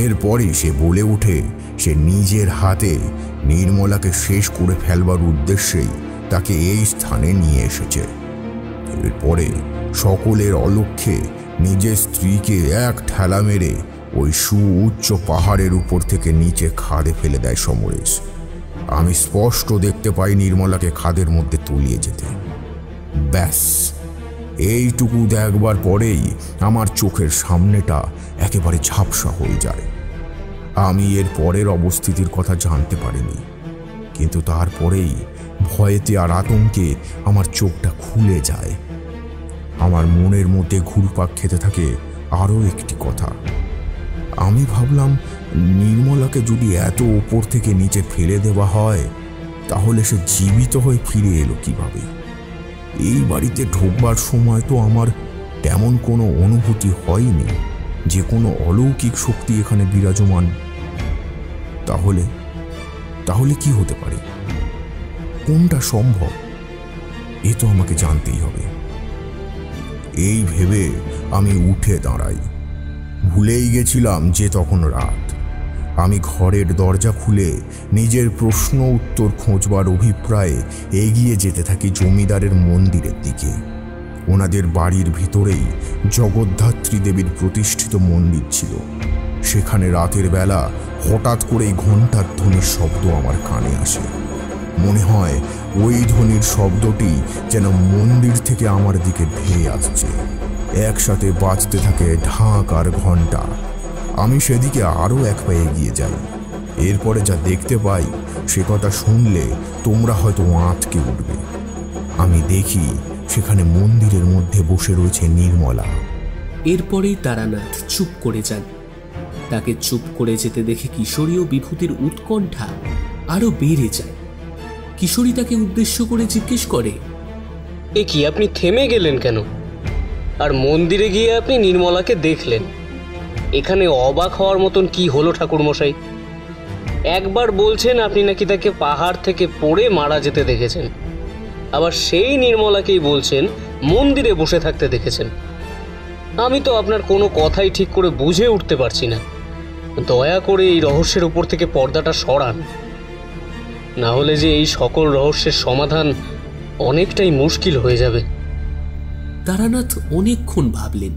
Speaker 4: এরপরই সে বলে ওঠে সে নিজের হাতে নির্মলাকে শেষ করে ফেলবার উদ্দেশ্যেই তাকে এই স্থানে নিয়ে এসেছে। এরপরে সকলের অলক্ষ্যে নিজের স্ত্রীকে এক ঠেলা মেরে ওই সুউচ্চ পাহাড়ের উপর থেকে নিচে খাদে ফেলে দেয় সমরেশ। আমি স্পষ্ট দেখতে পাই নির্মলাকে খাদের মধ্যে তলিয়ে যেতে। ব্যাস, এইটুকু দেখবার পরেই আমার চোখের সামনেটা একেবারে ঝাপসা হয়ে যায়। আমি এর পরের অবস্থিতির কথা জানতে পারিনি, কিন্তু তারপরেই ভয়েতে আর আতঙ্কে আমার চোখটা খুলে যায়। আমার মনের মধ্যে ঘুরপাক খেতে থাকে আরও একটি কথা। আমি ভাবলাম, নির্মলাকে যদি এত ওপর থেকে নিচে ফেলে দেওয়া হয়, তাহলে সে জীবিত হয়ে ফিরে এলো কিভাবে? এই বাড়িতে ঢোকবার সময় তো আমার তেমন কোনো অনুভূতি হয়নি যে কোনো অলৌকিক শক্তি এখানে বিরাজমান। তাহলে কি হতে পারে? কোনটা সম্ভব? এ তো আমাকে জানতেই হবে। এই ভেবে আমি উঠে দাঁড়াই। ভুলেই গেছিলাম যে তখন রাত। আমি ঘরের দরজা খুলে নিজের প্রশ্ন উত্তর খোঁজবার অভিপ্রায়ে এগিয়ে যেতে থাকি জমিদারের মন্দিরের দিকে। ওনাদের বাড়ির ভিতরেই জগদ্ধাত্রী দেবীর প্রতিষ্ঠিত মন্দির ছিল। সেখানে রাতের বেলা হঠাৎ করেই ঘণ্টার ধ্বনির শব্দ আমার কানে আসে। মনে হয় ওই ধ্বনির শব্দটি যেন মন্দির থেকে আমার দিকে ধেয়ে আসছে। একসাথে বাজতে থাকে ঢাক আর ঘণ্টা। আমি সেদিকে আরও এক পা এগিয়ে যাই এরপরে যা দেখতে পাই সে কথা শুনলে তোমরা হয়তো আঁতকে উঠবে। আমি দেখি সেখানে মন্দিরের মধ্যে বসে রয়েছে নির্মলা।
Speaker 2: এরপরেই তারানাথ চুপ করে যান। তাকে চুপ করে যেতে দেখে কিশোরী ও বিভূতির উৎকণ্ঠা আরো বেড়ে যায়। কিশোরী তাকে উদ্দেশ্য করে জিজ্ঞেস করে,
Speaker 8: এ কি, আপনি থেমে গেলেন কেন? আর মন্দিরে গিয়ে আপনি নির্মলাকে দেখলেন, এখানে অবাক হওয়ার মতন কি হলো ঠাকুরমশাই? একবার বলছেন আপনি নাকি তাকে পাহাড় থেকে পড়ে মারা যেতে দেখেছেন, আবার সেই নির্মলাকেই বলছেন মন্দিরে বসে থাকতে দেখেছেন। আমি তো আপনার কোনো কথাই ঠিক করে বুঝে উঠতে পারছি না। দয়া করে এই রহস্যের উপর থেকে পর্দাটা সরান, না হলে যে এই সকল রহস্যের সমাধান অনেকটাই মুশকিল হয়ে যাবে।
Speaker 2: তারানাথ অনেকক্ষণ ভাবলেন,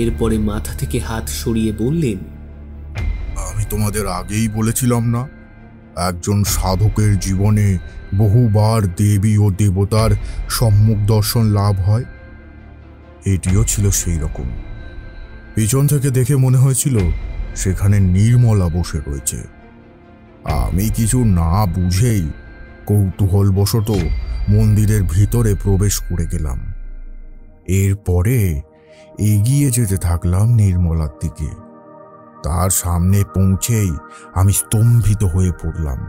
Speaker 2: এরপরে মাথা থেকে হাত সরিয়ে বললেন,
Speaker 4: আমি তোমাদের আগেই বলেছিলাম না, একজন সাধকের জীবনে বহুবার দেবী ও দেবতার সম্মুখ দর্শন লাভ হয়। এটিও ছিল সেই রকম। পিছন থেকে দেখে মনে হয়েছিল সেখানে নির্মলা বসে রয়েছে। আমি কিছু না বুঝেই কৌতূহলবশত মন্দিরের ভিতরে প্রবেশ করে গেলাম। এরপরে এগিয়ে যেতে থাকলাম নির্মলার দিকে। তার সামনে পৌঁছেই আমি স্তম্ভিত হয়ে পড়লাম।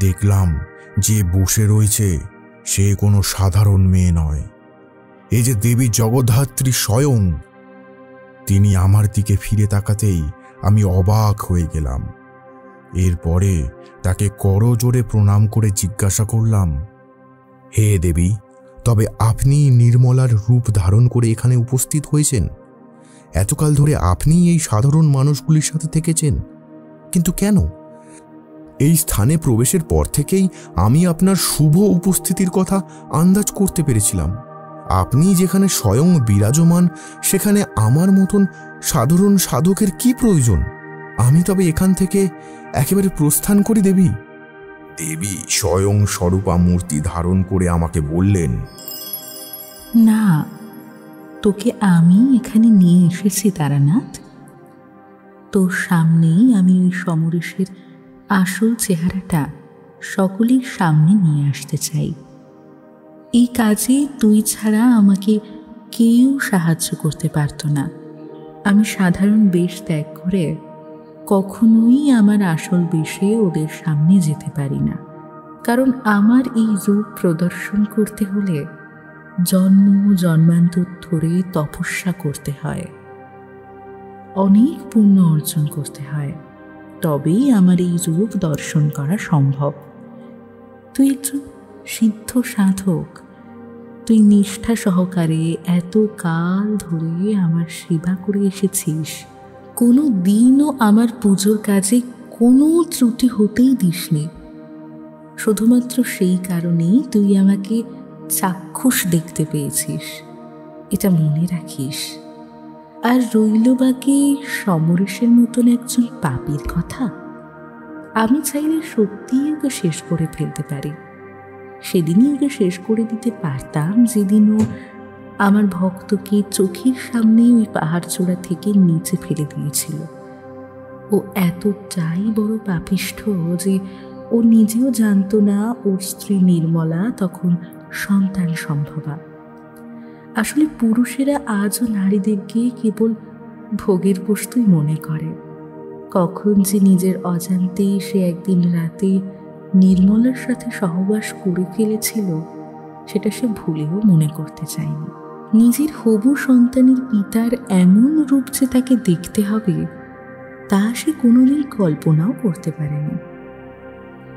Speaker 4: দেখলাম যে বসে রয়েছে সে কোনো সাধারণ মেয়ে নয়, এই যে দেবী জগদ্ধাত্রী স্বয়ং। তিনি আমার দিকে ফিরে তাকাতেই আমি অবাক হয়ে গেলাম। এরপরে তাকে করজোড়ে প্রণাম করে জিজ্ঞাসা করলাম, হে দেবী, তবে আপনি নির্মলার রূপ ধারণ করে এখানে উপস্থিত হয়েছেন? এতকাল ধরে আপনি এই সাধারণ মানুষগুলির সাথে থেকেছেন, কিন্তু কেন? এই স্থানে প্রবেশের পর থেকেই আমি আপনার শুভ উপস্থিতির কথা আন্দাজ করতে পেরেছিলাম। আপনি যেখানে স্বয়ং বিরাজমান, সেখানে আমার মতন সাধারণ সাধকের কি প্রয়োজন? আমি তবে এখান থেকে একেবারে প্রস্থান করি দেবী। দেবী স্বয়ং স্বরূপা মূর্তি ধারণ করে আমাকে বললেন,
Speaker 9: না, তোকে আমি এখানে নিয়ে এসেছি তারানাথ। তোর সামনেই আমি ওই সমরেশের আসল চেহারাটা সকলের সামনে নিয়ে আসতে চাই। এই কাজে তুই ছাড়া আমাকে কেউ সাহায্য করতে পারত না। আমি সাধারণ বেশ ত্যাগ করে কখনোই আমার আসল বেশে ওদের সামনে যেতে পারি না, কারণ আমার এই রূপ প্রদর্শন করতে হলে জন্ম জন্মান্তর ধরে তপস্যা করতে হয়, অনেক পুণ্য অর্জন করতে হয়, তবেই আমার এই রূপ দর্শন করা সম্ভব। তুই একজন সিদ্ধ সাধক, তুই নিষ্ঠা সহকারে এত কাল ধরে আমার সেবা করে এসেছিস। কোনো দিনও আমার পুজোর কাজে কোনো ত্রুটি হতেই দিসনি। শুধুমাত্র সেই কারণেই তুই আমাকে চাক্ষুষ দেখতে পেয়েছিস, এটা মনে রাখিস। আর রইল বাকি সমরেশের মতন একজন পাপীর কথা, আমি চাইলে সত্যিই ওকে শেষ করে ফেলতে পারি। সেদিনই ওকে শেষ করে দিতে পারতাম যেদিন ও আমার ভক্তকে চোখের সামনেই ওই পাহাড় চূড়া থেকে নিচে ফেলে দিয়েছিল। ও এতটাই বড় পাপিষ্ঠ যে ও নিজেও জানতো না ওর স্ত্রী নির্মলা তখন সন্তান সম্ভবা। আসলে পুরুষেরা আজও নারীদেরকে কেবল ভোগের বস্তুই মনে করে। কখন যে নিজের অজান্তেই সে একদিন রাতে নির্মলার সাথে সহবাস করে ফেলেছিল সেটা সে ভুলেও মনে করতে চায়নি। নিজের হবু সন্তানের পিতার এমন রূপ যে তাকে দেখতে হবে তা সে কোনোদিন কল্পনাও করতে পারেনি।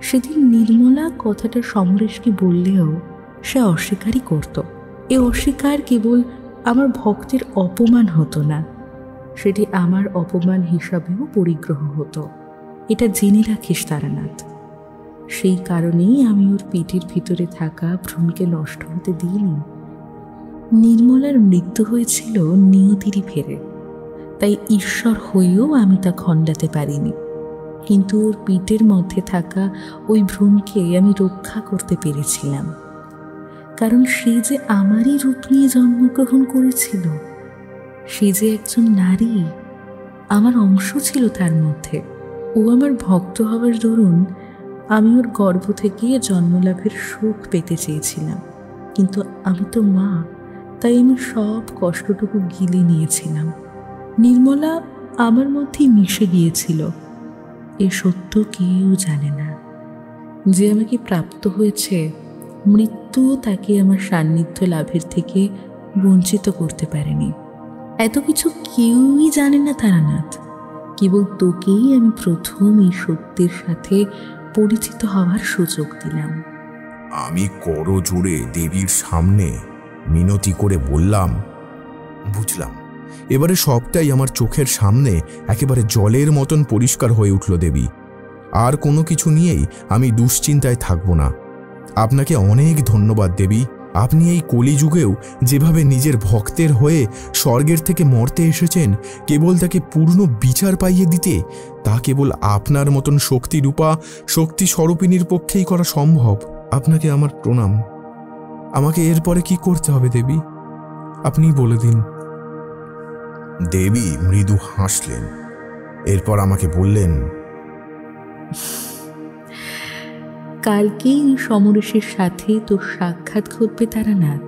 Speaker 9: সেদিন নির্মলা কথাটা সমরেশকে বললেও সে অস্বীকারই করত। এ অস্বীকার কেবল আমার ভক্তের অপমান হতো না, সেটি আমার অপমান হিসাবেও পরিগ্রহ হতো। এটা জেনে রাখিস তারানাথ। সেই কারণেই আমি ওর পেটের ভিতরে থাকা ভ্রূণকে নষ্ট হতে দিইনি। নির্মলার মৃত্যু হয়েছিল নিয়তিরই ফেরে, তাই ঈশ্বর হয়েও আমি তা খণ্ডাতে পারিনি। কিন্তু ওর পেটের মধ্যে থাকা ওই ভ্রূণকে আমি রক্ষা করতে পেরেছিলাম, কারণ সে যে আমারই রূপ নিয়ে জন্মগ্রহণ করেছিল। সে যে একজন নারী, আমার অংশ ছিল তার মধ্যে। ও আমার ভক্ত হওয়ার দরুন আমি ওর গর্ভ থেকে জন্মলাভের সুখ পেতে চেয়েছিলাম, কিন্তু আমি তো মা, তাই আমি সব কষ্টটুকু গিলে নিয়েছিলাম। নির্মলা আমার মধ্যেই মিশে গিয়েছিল। এ সত্য কেউ জানে না। যে আমাকে প্রাপ্ত হয়েছে, মৃত্যুও তাকে আমার সান্নিধ্য লাভের থেকে বঞ্চিত করতে পারেনি। এত কিছু কেউই জানে না তারানাথ। কেবল তোকেই আমি প্রথম এই সত্যের সাথে পরিচিত হওয়ার সুযোগ দিলাম।
Speaker 4: আমি করজোড়ে দেবীর সামনে মিনতি করে বললাম, বুঝলাম, এবারে সবটাই আমার চোখের সামনে একেবারে জলের মতন পরিষ্কার হয়ে উঠল দেবী। আর কোনো কিছু নিয়েই আমি দুশ্চিন্তায় থাকব না। আপনাকে অনেক ধন্যবাদ দেবী। আপনি এই কলিযুগেও যেভাবে নিজের ভক্তের হয়ে স্বর্গের থেকে মর্তে এসেছেন কেবল তাকে পূর্ণ বিচার পাইয়ে দিতে, তা কেবল আপনার মতন শক্তিরূপা শক্তি স্বরূপিণীর পক্ষেই করা সম্ভব। আপনাকে আমার প্রণাম। আমাকে এরপরে কি করতে হবে দেবী, আপনি বলে দিন। দেবী মৃদু হাসলেন। এরপর আমাকে বললেন,
Speaker 9: কালকেই সমরেশের সাথে তোর সাক্ষাৎ ঘটবে তারানাথ।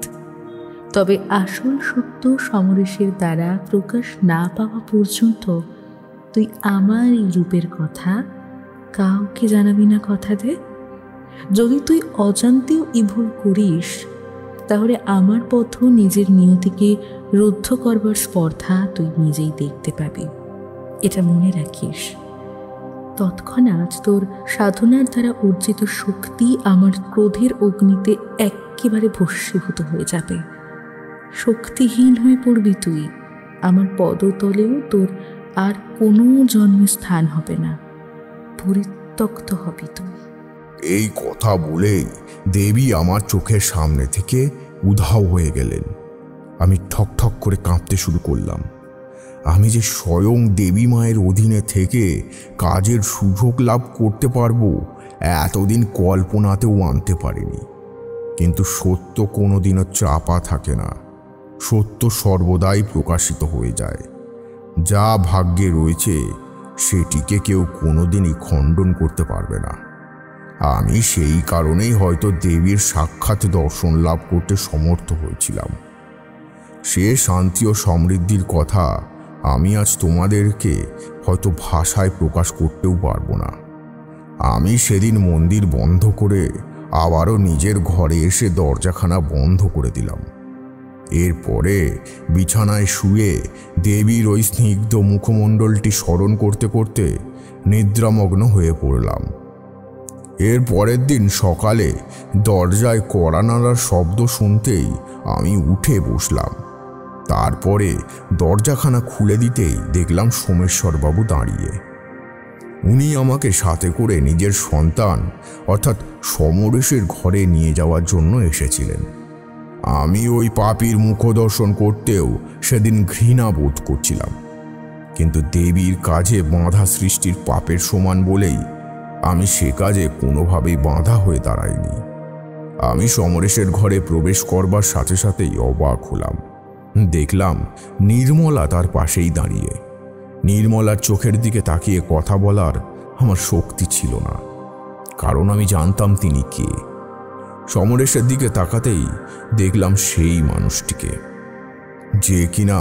Speaker 9: তবে আসল সত্য সমরেশের দ্বারা প্রকাশ না পাওয়া পর্যন্ত তুই আমার এই রূপের কথা কাউকে জানাবি না, কথা দে। যদি তুই অজান্তেও এই ভুল করিস, তাহলে আমার পথ নিজের নিয়তিকে রুদ্ধ করবার স্পর্ধা তুই নিজেই দেখতে পাবি। এটা মনে রাখিস। তৎক্ষণাৎ তোর সাধনার দ্বারা অর্জিত শক্তি আমার ক্রোধের অগ্নিতে একেবারে ভস্মীভূত হয়ে যাবে। শক্তিহীন হয়ে পড়বি তুই। আমার পদতলেও তোর আর কোনো জন্মের স্থান হবে না। পরিত্যক্ত হবি তুই।
Speaker 4: এই কথা বলেই দেবী আমার চোখের সামনে থেকে উধাও হয়ে গেলেন। আমি ঠক ঠক করে কাঁপতে শুরু করলাম। আমি যে স্বয়ং দেবী মায়ের অধীনে থেকে কাজের সুযোগ লাভ করতে পারবো এতদিন কল্পনাতেও আনতে পারিনি। কিন্তু সত্য কোনোদিনও চাপা থাকে না। সত্য সর্বদাই প্রকাশিত হয়ে যায়। যা ভাগ্যে রয়েছে সেটিকে কেউ কোনোদিনই খণ্ডন করতে পারবে না। আমি সেই কারণেই হয়তো দেবীর সাক্ষাৎ দর্শন লাভ করতে সমর্থ হয়েছিলাম। সে শান্তি ও সমৃদ্ধির কথা আমি আজ তোমাদেরকে হয়তো ভাষায় প্রকাশ করতেও পারবো না। আমি সেদিন মন্দির বন্ধ করে আবারও নিজের ঘরে এসে দরজাখানা বন্ধ করে দিলাম। এরপরে বিছানায় শুয়ে দেবীর ওই স্নিগ্ধ মুখমণ্ডলটি স্মরণ করতে করতে নিদ্রামগ্ন হয়ে পড়লাম। এর পরের দিন সকালে দরজায় কড়া নাড়ার শব্দ শুনতেই আমি উঠে বসলাম। তারপরে দরজাখানা খুলে দিতেই দেখলাম সোমেশ্বরবাবু দাঁড়িয়ে। উনি আমাকে সাথে করে নিজের সন্তান অর্থাৎ সমরেশের ঘরে নিয়ে যাওয়ার জন্য এসেছিলেন। আমি ওই পাপীর মুখদর্শন করতেও সেদিন ঘৃণা বোধ করছিলাম, কিন্তু দেবীর কাজে বাধা সৃষ্টির পাপের সমান বলেই আমি সে কাজে কোনোভাবেই বাধা হয়ে দাঁড়াইনি। আমি সমরেশের ঘরে প্রবেশ করবার সাথে সাথেই অবাক হলাম। দেখলাম নির্মলা তার পাশেই দাঁড়িয়ে। নির্মলার চোখের দিকে তাকিয়ে কথা বলার আমার শক্তি ছিল না, কারণ আমি জানতাম তিনি কে। সমরেশের দিকে তাকাতেই দেখলাম সেই মানুষটিকে, যে কিনা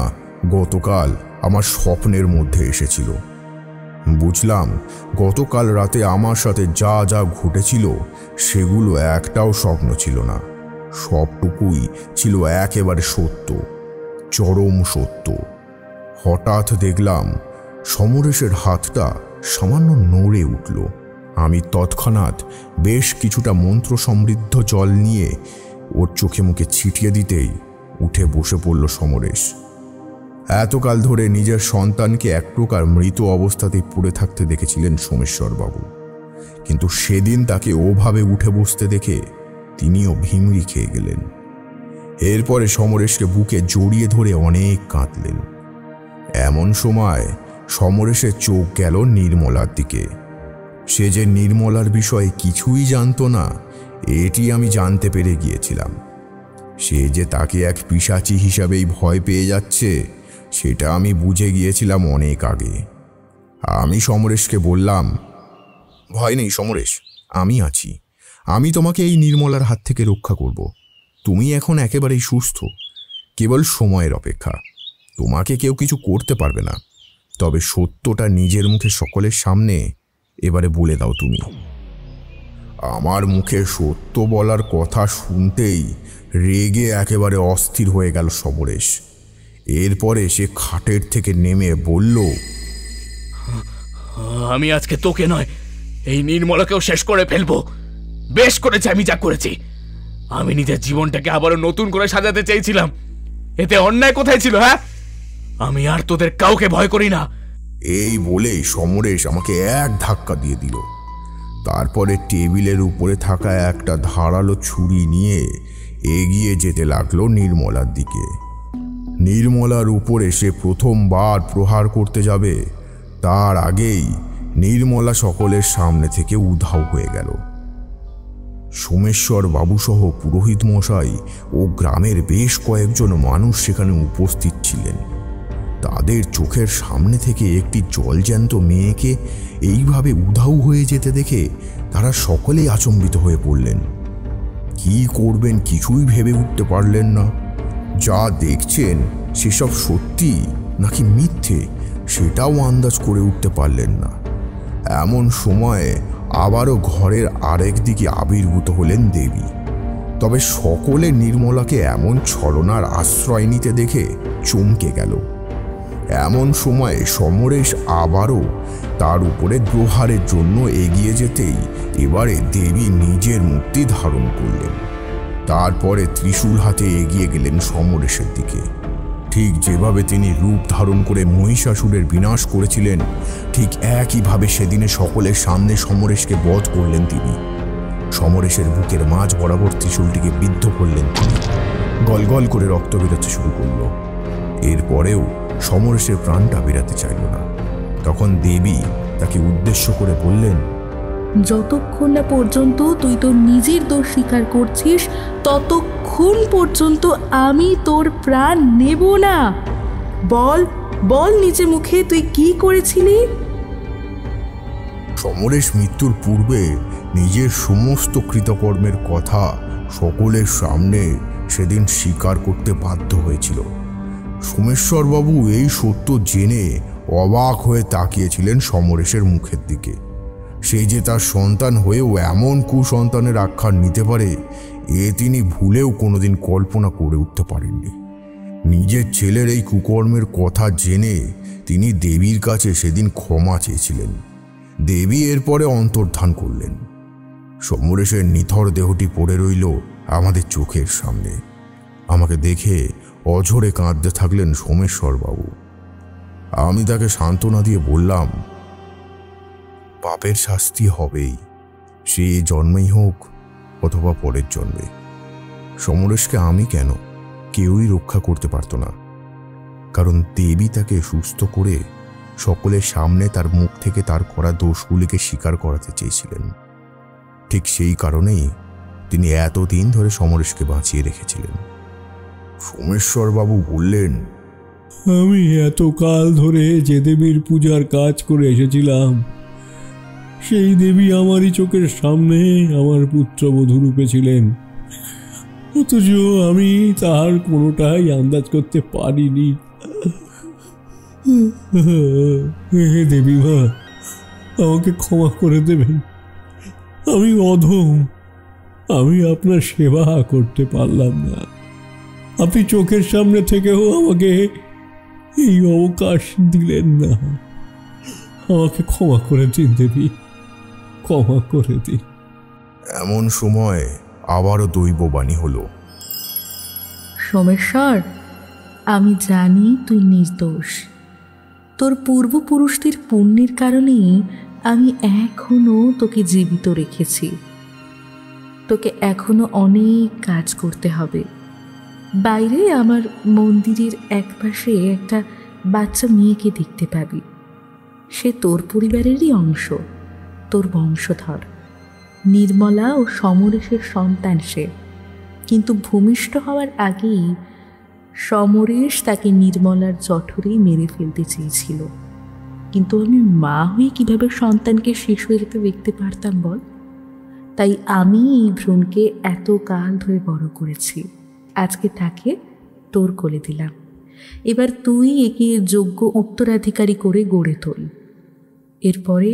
Speaker 4: গতকাল আমার স্বপ্নের মধ্যে এসেছিল। বুঝলাম গতকাল রাতে আমার সাথে যা যা ঘটেছিল সেগুলো একটাও স্বপ্ন ছিল না, সবটুকুই ছিল একেবারে সত্য, চরম সত্য। হঠাৎ দেখলাম সমরেশের হাতটা সামান্য নড়ে উঠল। আমি তৎক্ষণাৎ বেশ কিছুটা মন্ত্র সমৃদ্ধ জল নিয়ে ওর চোখে মুখে ছিটিয়ে দিতেই উঠে বসে পড়ল সমরেশ। এতকাল ধরে নিজের সন্তানকে এক প্রকার মৃত অবস্থাতেই পড়ে থাকতে দেখেছিলেন সোমেশ্বরবাবু, কিন্তু সেদিন তাকে ওভাবে উঠে বসতে দেখে তিনিও ভিমড়ি খেয়ে গেলেন। এরপরে সমরেশকে বুকে জড়িয়ে ধরে অনেক কাঁদলেন। এমন সময় সমরেশের চোখ গেল নির্মলার দিকে। সে যে নির্মলার বিষয়ে কিছুই জানতো না এটি আমি জানতে পেরে গিয়েছিলাম। সে যে তাকে এক পিশাচী হিসাবেই ভয় পেয়ে যাচ্ছে সেটা আমি বুঝে গিয়েছিলাম অনেক আগে। আমি সমরেশকে বললাম, ভয় নেই সমরেশ, আমি আছি। আমি তোমাকে এই নির্মলার হাত থেকে রক্ষা করব। তুমি এখন একেবারেই সুস্থ, কেবল সময়ের অপেক্ষা। তোমাকে কেউ কিছু করতে পারবে না। তবে সত্যটা নিজের মুখে সকলের সামনে এবারে বলে দাও তুমি। আমার মুখে সত্য বলার কথা শুনতেই রেগে একেবারে অস্থির হয়ে গেল সমরেশ। এরপরে সে খাটের থেকে নেমে বলল,
Speaker 3: আমি আজকে তোকে নয়, এই নির্মলাকেও শেষ করে ফেলবো। বেশ করেছি আমি যা করেছি। আমি নিজের জীবনটাকে আবারও নতুন করে সাজাতে চেয়েছিলাম। এতে অন্যায় কোথায় ছিল? হ্যাঁ, আমি আর তোদের কাউকে ভয় করি না।
Speaker 4: এই বলে সমরেশ আমাকে এক ধাক্কা দিয়ে দিল। তারপরে টেবিলের উপরে থাকা একটা ধারালো ছুরি নিয়ে এগিয়ে যেতে লাগলো নির্মলার দিকে। নির্মলার উপরে সে প্রথমবার প্রহার করতে যাবে, তার আগেই নির্মলা সকলের সামনে থেকে উধাও হয়ে গেল। সোমেশ্বর বাবুসহ পুরোহিত মশাই ও গ্রামের বেশ কয়েকজন মানুষ সেখানে উপস্থিত ছিলেন। তাদের চোখের সামনে থেকে একটি জলজ্যান্ত মেয়েকে এইভাবে উধাও হয়ে যেতে দেখে তারা সকলেই আচম্বিত হয়ে পড়লেন। কি করবেন কিছুই ভেবে উঠতে পারলেন না। যা দেখছেন সেসব সত্যি নাকি মিথ্যে সেটাও আন্দাজ করে উঠতে পারলেন না। এমন সময়ে আবারও ঘরের আরেক দিকে আবির্ভূত হলেন দেবী। তবে সকলে নির্মলাকে এমন ছলনার আশ্রয় নিতে দেখে চমকে গেল। এমন সময়ে সমরেশ আবারও তার উপরে প্রহারের জন্য এগিয়ে যেতেই এবারে দেবী নিজের মূর্তি ধারণ করলেন। তারপরে ত্রিশূল হাতে এগিয়ে গেলেন সমরেশের দিকে। ঠিক যেভাবে তিনি রূপ ধারণ করে মহিষাসুরের বিনাশ করেছিলেন, ঠিক একইভাবে সেদিনে সকলের সামনে সমরেশকে বধ করলেন তিনি। সমরেশের বুকের মাঝ বরাবর ত্রিশূলটিকে বিদ্ধ করলেন তিনি। গলগল করে রক্ত বেরোতে শুরু করল। এরপরেও সমরেশের প্রাণটা বেরাতে চাইল না। তখন দেবী তাকে উদ্দেশ্য করে বললেন,
Speaker 9: যতক্ষণ না পর্যন্ত তুই তোর নিজের দোষ স্বীকার করছিস ততক্ষণ পর্যন্ত আমি তোর প্রাণ নেব না। বল বল নিজে মুখে তুই কি করেছিলি?
Speaker 4: সমরেশ মৃত্যুর পূর্বে নিজের সমস্ত কৃতকর্মের কথা সকলের সামনে সেদিন স্বীকার করতে বাধ্য হয়েছিল। সোমেশ্বরবাবু এই সত্য জেনে অবাক হয়ে তাকিয়েছিলেন সমরেশের মুখের দিকে। সে যে তার সন্তান হয়েও এমন কুসন্তানের আখ্যান নিতে পারে, এ তিনি ভুলেও কোনোদিন কল্পনা করে উঠতে পারেননি। নিজের ছেলের এই কুকর্মের কথা জেনে তিনি দেবীর কাছে সেদিন ক্ষমা চেয়েছিলেন। দেবী এরপরে অন্তর্ধান করলেন। সমরেশের নিথর দেহটি পড়ে রইল আমাদের চোখের সামনে। আমাকে দেখে অঝরে কাঁদতে থাকলেন সোমেশ্বরবাবু। আমি তাকে সান্ত্বনা দিয়ে বললাম, পাপের শাস্তি হবেই, সে জন্মেই হোক অথবা পরের জন্মে। সমরেশকে আমি কেন, কেউই রক্ষা করতে পারত না, কারণ দেবী তাকে সুস্থ করে সকলের সামনে তার মুখ থেকে তার করা দোষগুলিকে স্বীকার করাতে চেয়েছিলেন। ঠিক সেই কারণেই তিনি এতদিন ধরে সমরেশকে বাঁচিয়ে রেখেছিলেন। সোমেশ্বরবাবু বললেন,
Speaker 5: আমি এতকাল ধরে যে দেবীর পূজার কাজ করে এসেছিলাম, সেই দেবী আমারই চোখের সামনে আমার পুত্রবধূ রূপে ছিলেন, অথচ আমি তার কোনোটাই আন্দাজ করতে পারিনি। হে দেবী মা, আমাকে ক্ষমা করে দেবেন। আমি অধম, আমি আপনার সেবা করতে পারলাম না। আপনি চোখের সামনে থেকেও আমাকে এই অবকাশ দিলেন না। আমাকে ক্ষমা করে দিন দেবী, ক্ষমা করে দিন।
Speaker 4: এমন সময় আবারও দৈববাণী হলো,
Speaker 9: সোমেশ্বর, আমি জানি তুই নির্দোষ। তোর পূর্বপুরুষদের পুণ্যের কারণেই আমি এখনো তোকে জীবিত রেখেছি। তোকে এখনো অনেক কাজ করতে হবে। বাইরে আমার মন্দিরের একপাশে একটা বাচ্চা মেয়েকে দেখতে পাবি। সে তোর পরিবারেরই অংশ, তোর বংশধর। নির্মলা ও সমরেশের সন্তান সে, কিন্তু ভূমিষ্ঠ হওয়ার আগেই সমরেশ তাকে নির্মলার জঠরেই মেরে ফেলতে চেয়েছিল। কিন্তু আমি মা হয়ে কিভাবে সন্তানকে শেষ হয়ে যেতে দেখতে পারতাম বল? তাই আমি এই ভ্রূণকে এত কাল ধরে বড় করেছি, আজকে তাকে তোর কোলে দিলাম। এবার তুই একে যোগ্য উত্তরাধিকারী করে গড়ে তোল। এরপরে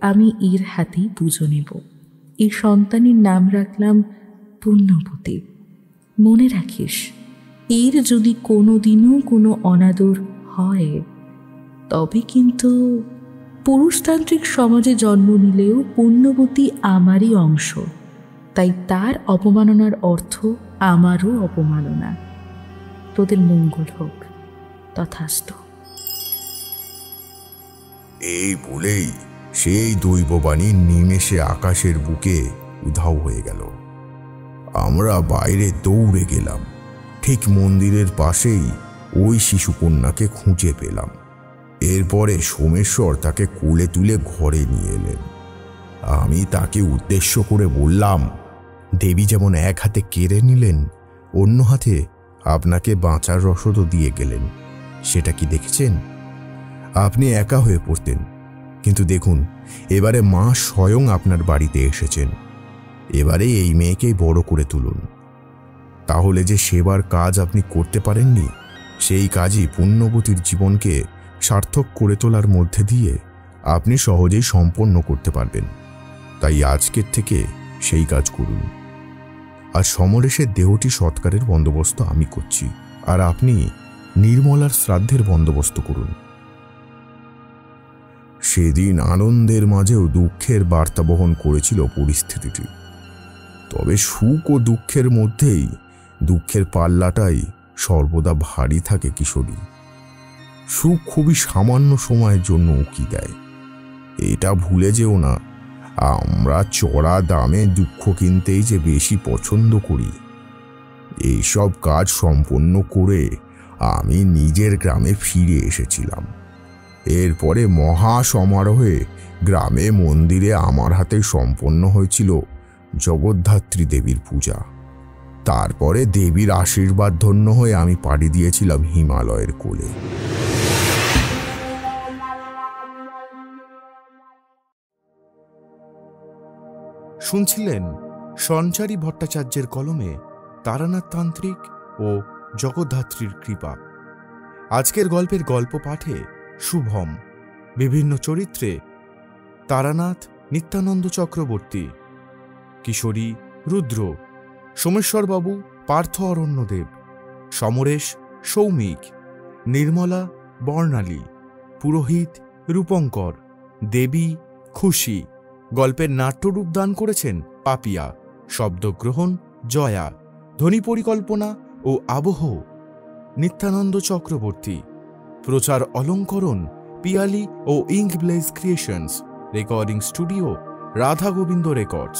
Speaker 9: আমি এর হাতেই পুজো নেব। এই সন্তানের নাম রাখলাম পুণ্যবতী। মনে রাখিস, এর যদি কোনো দিনও কোনো অনাদর হয় তবে কিন্তু পুরুষতান্ত্রিক সমাজে জন্ম নিলেও পুণ্যবতী আমারই অংশ, তাই তার অপমাননার অর্থ আমারও অপমাননা। তোদের মঙ্গল হোক, তথাস্তু।
Speaker 4: এই বলেই সেই দৈববাণী নিমেষে আকাশের বুকে উধাও হয়ে গেল। আমরা বাইরে দৌড়ে গেলাম। ঠিক মন্দিরের পাশেই ওই শিশুকন্যাকে খুঁজে পেলাম। এরপরে সোমেশ্বর তাকে কোলে তুলে ঘরে নিয়ে এলেন। আমি তাকে উদ্দেশ্য করে বললাম, দেবী যেমন এক হাতে কেড়ে নিলেন, অন্য হাতে আপনাকে বাঁচার রসদও দিয়ে গেলেন। সেটা কি দেখেছেন? আপনি একা হয়ে পড়তেন, কিন্তু দেখুন এবারে মা স্বয়ং আপনার বাড়িতে এসেছেন। এবারে এই মেয়েকেই বড় করে তুলুন। তাহলে যে সেবার কাজ আপনি করতে পারেননি, সেই কাজই পুণ্যবতীর জীবনকে সার্থক করে তোলার মধ্যে দিয়ে আপনি সহজেই সম্পন্ন করতে পারবেন। তাই আজকের থেকে সেই কাজ করুন। আর সমরেশের দেহটি সৎকারের বন্দোবস্ত আমি করছি, আর আপনি নির্মলার শ্রাদ্ধের বন্দোবস্ত করুন। সেদিন আনন্দের মাঝেও দুঃখের বার্তা বহন করেছিল পরিস্থিতিটি। তবে সুখ ও দুঃখের মধ্যেই দুঃখের পাল্লাটাই সর্বদা ভারী থাকে কিশোরী। সুখ খুবই সামান্য সময়ের জন্য উকি দেয়, এটা ভুলে যেও না। আমরা চড়া দামে দুঃখ কিনতেই যে বেশি পছন্দ করি। এইসব কাজ সম্পন্ন করে আমি নিজের গ্রামে ফিরে এসেছিলাম। এরপরে মহা সমারোহে গ্রামে মন্দিরে আমার হাতে সম্পন্ন হয়েছিল জগদ্ধাত্রী দেবীর পূজা। তারপরে দেবীর আশীর্বাদ ধন্য হয়ে আমি পাড়ি দিয়েছিলাম হিমালয়ের কোলে। শুনছিলেন সঞ্চারী ভট্টাচার্যের কলমে তারানাথ তান্ত্রিক ও জগদ্ধাত্রীর কৃপা। আজকের গল্পের গল্প পাঠে শুভম, বিভিন্ন চরিত্রে তারানাথ নিত্যানন্দ চক্রবর্তী, কিশোরী রুদ্র, সোমেশ্বরবাবু পার্থ অরণ্যদেব, সমরেশ সৌমিক, নির্মলা বর্ণালী, পুরোহিত রূপঙ্কর, দেবী খুশি। গল্পের নাট্যরূপ দান করেছেন পাপিয়া, শব্দগ্রহণ জয়া, ধ্বনি পরিকল্পনা ও আবহ নিত্যানন্দ চক্রবর্তী, প্রচার অলঙ্করণ পিয়ালি ও Inkblaze creations, recording studio Radha Gobinda records,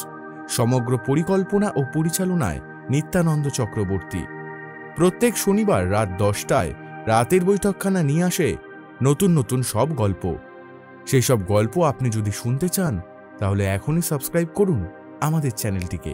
Speaker 4: সমগ্র পরিকল্পনা ও পরিচালনায় নিত্যানন্দ চক্রবর্তী। প্রত্যেক শনিবার রাত 10টায় রাতের বৈঠকখানা নিয়ে আসে নতুন নতুন সব গল্প। সেই সব গল্প আপনি যদি শুনতে চান তাহলে এখনই সাবস্ক্রাইব করুন আমাদের চ্যানেলটিকে।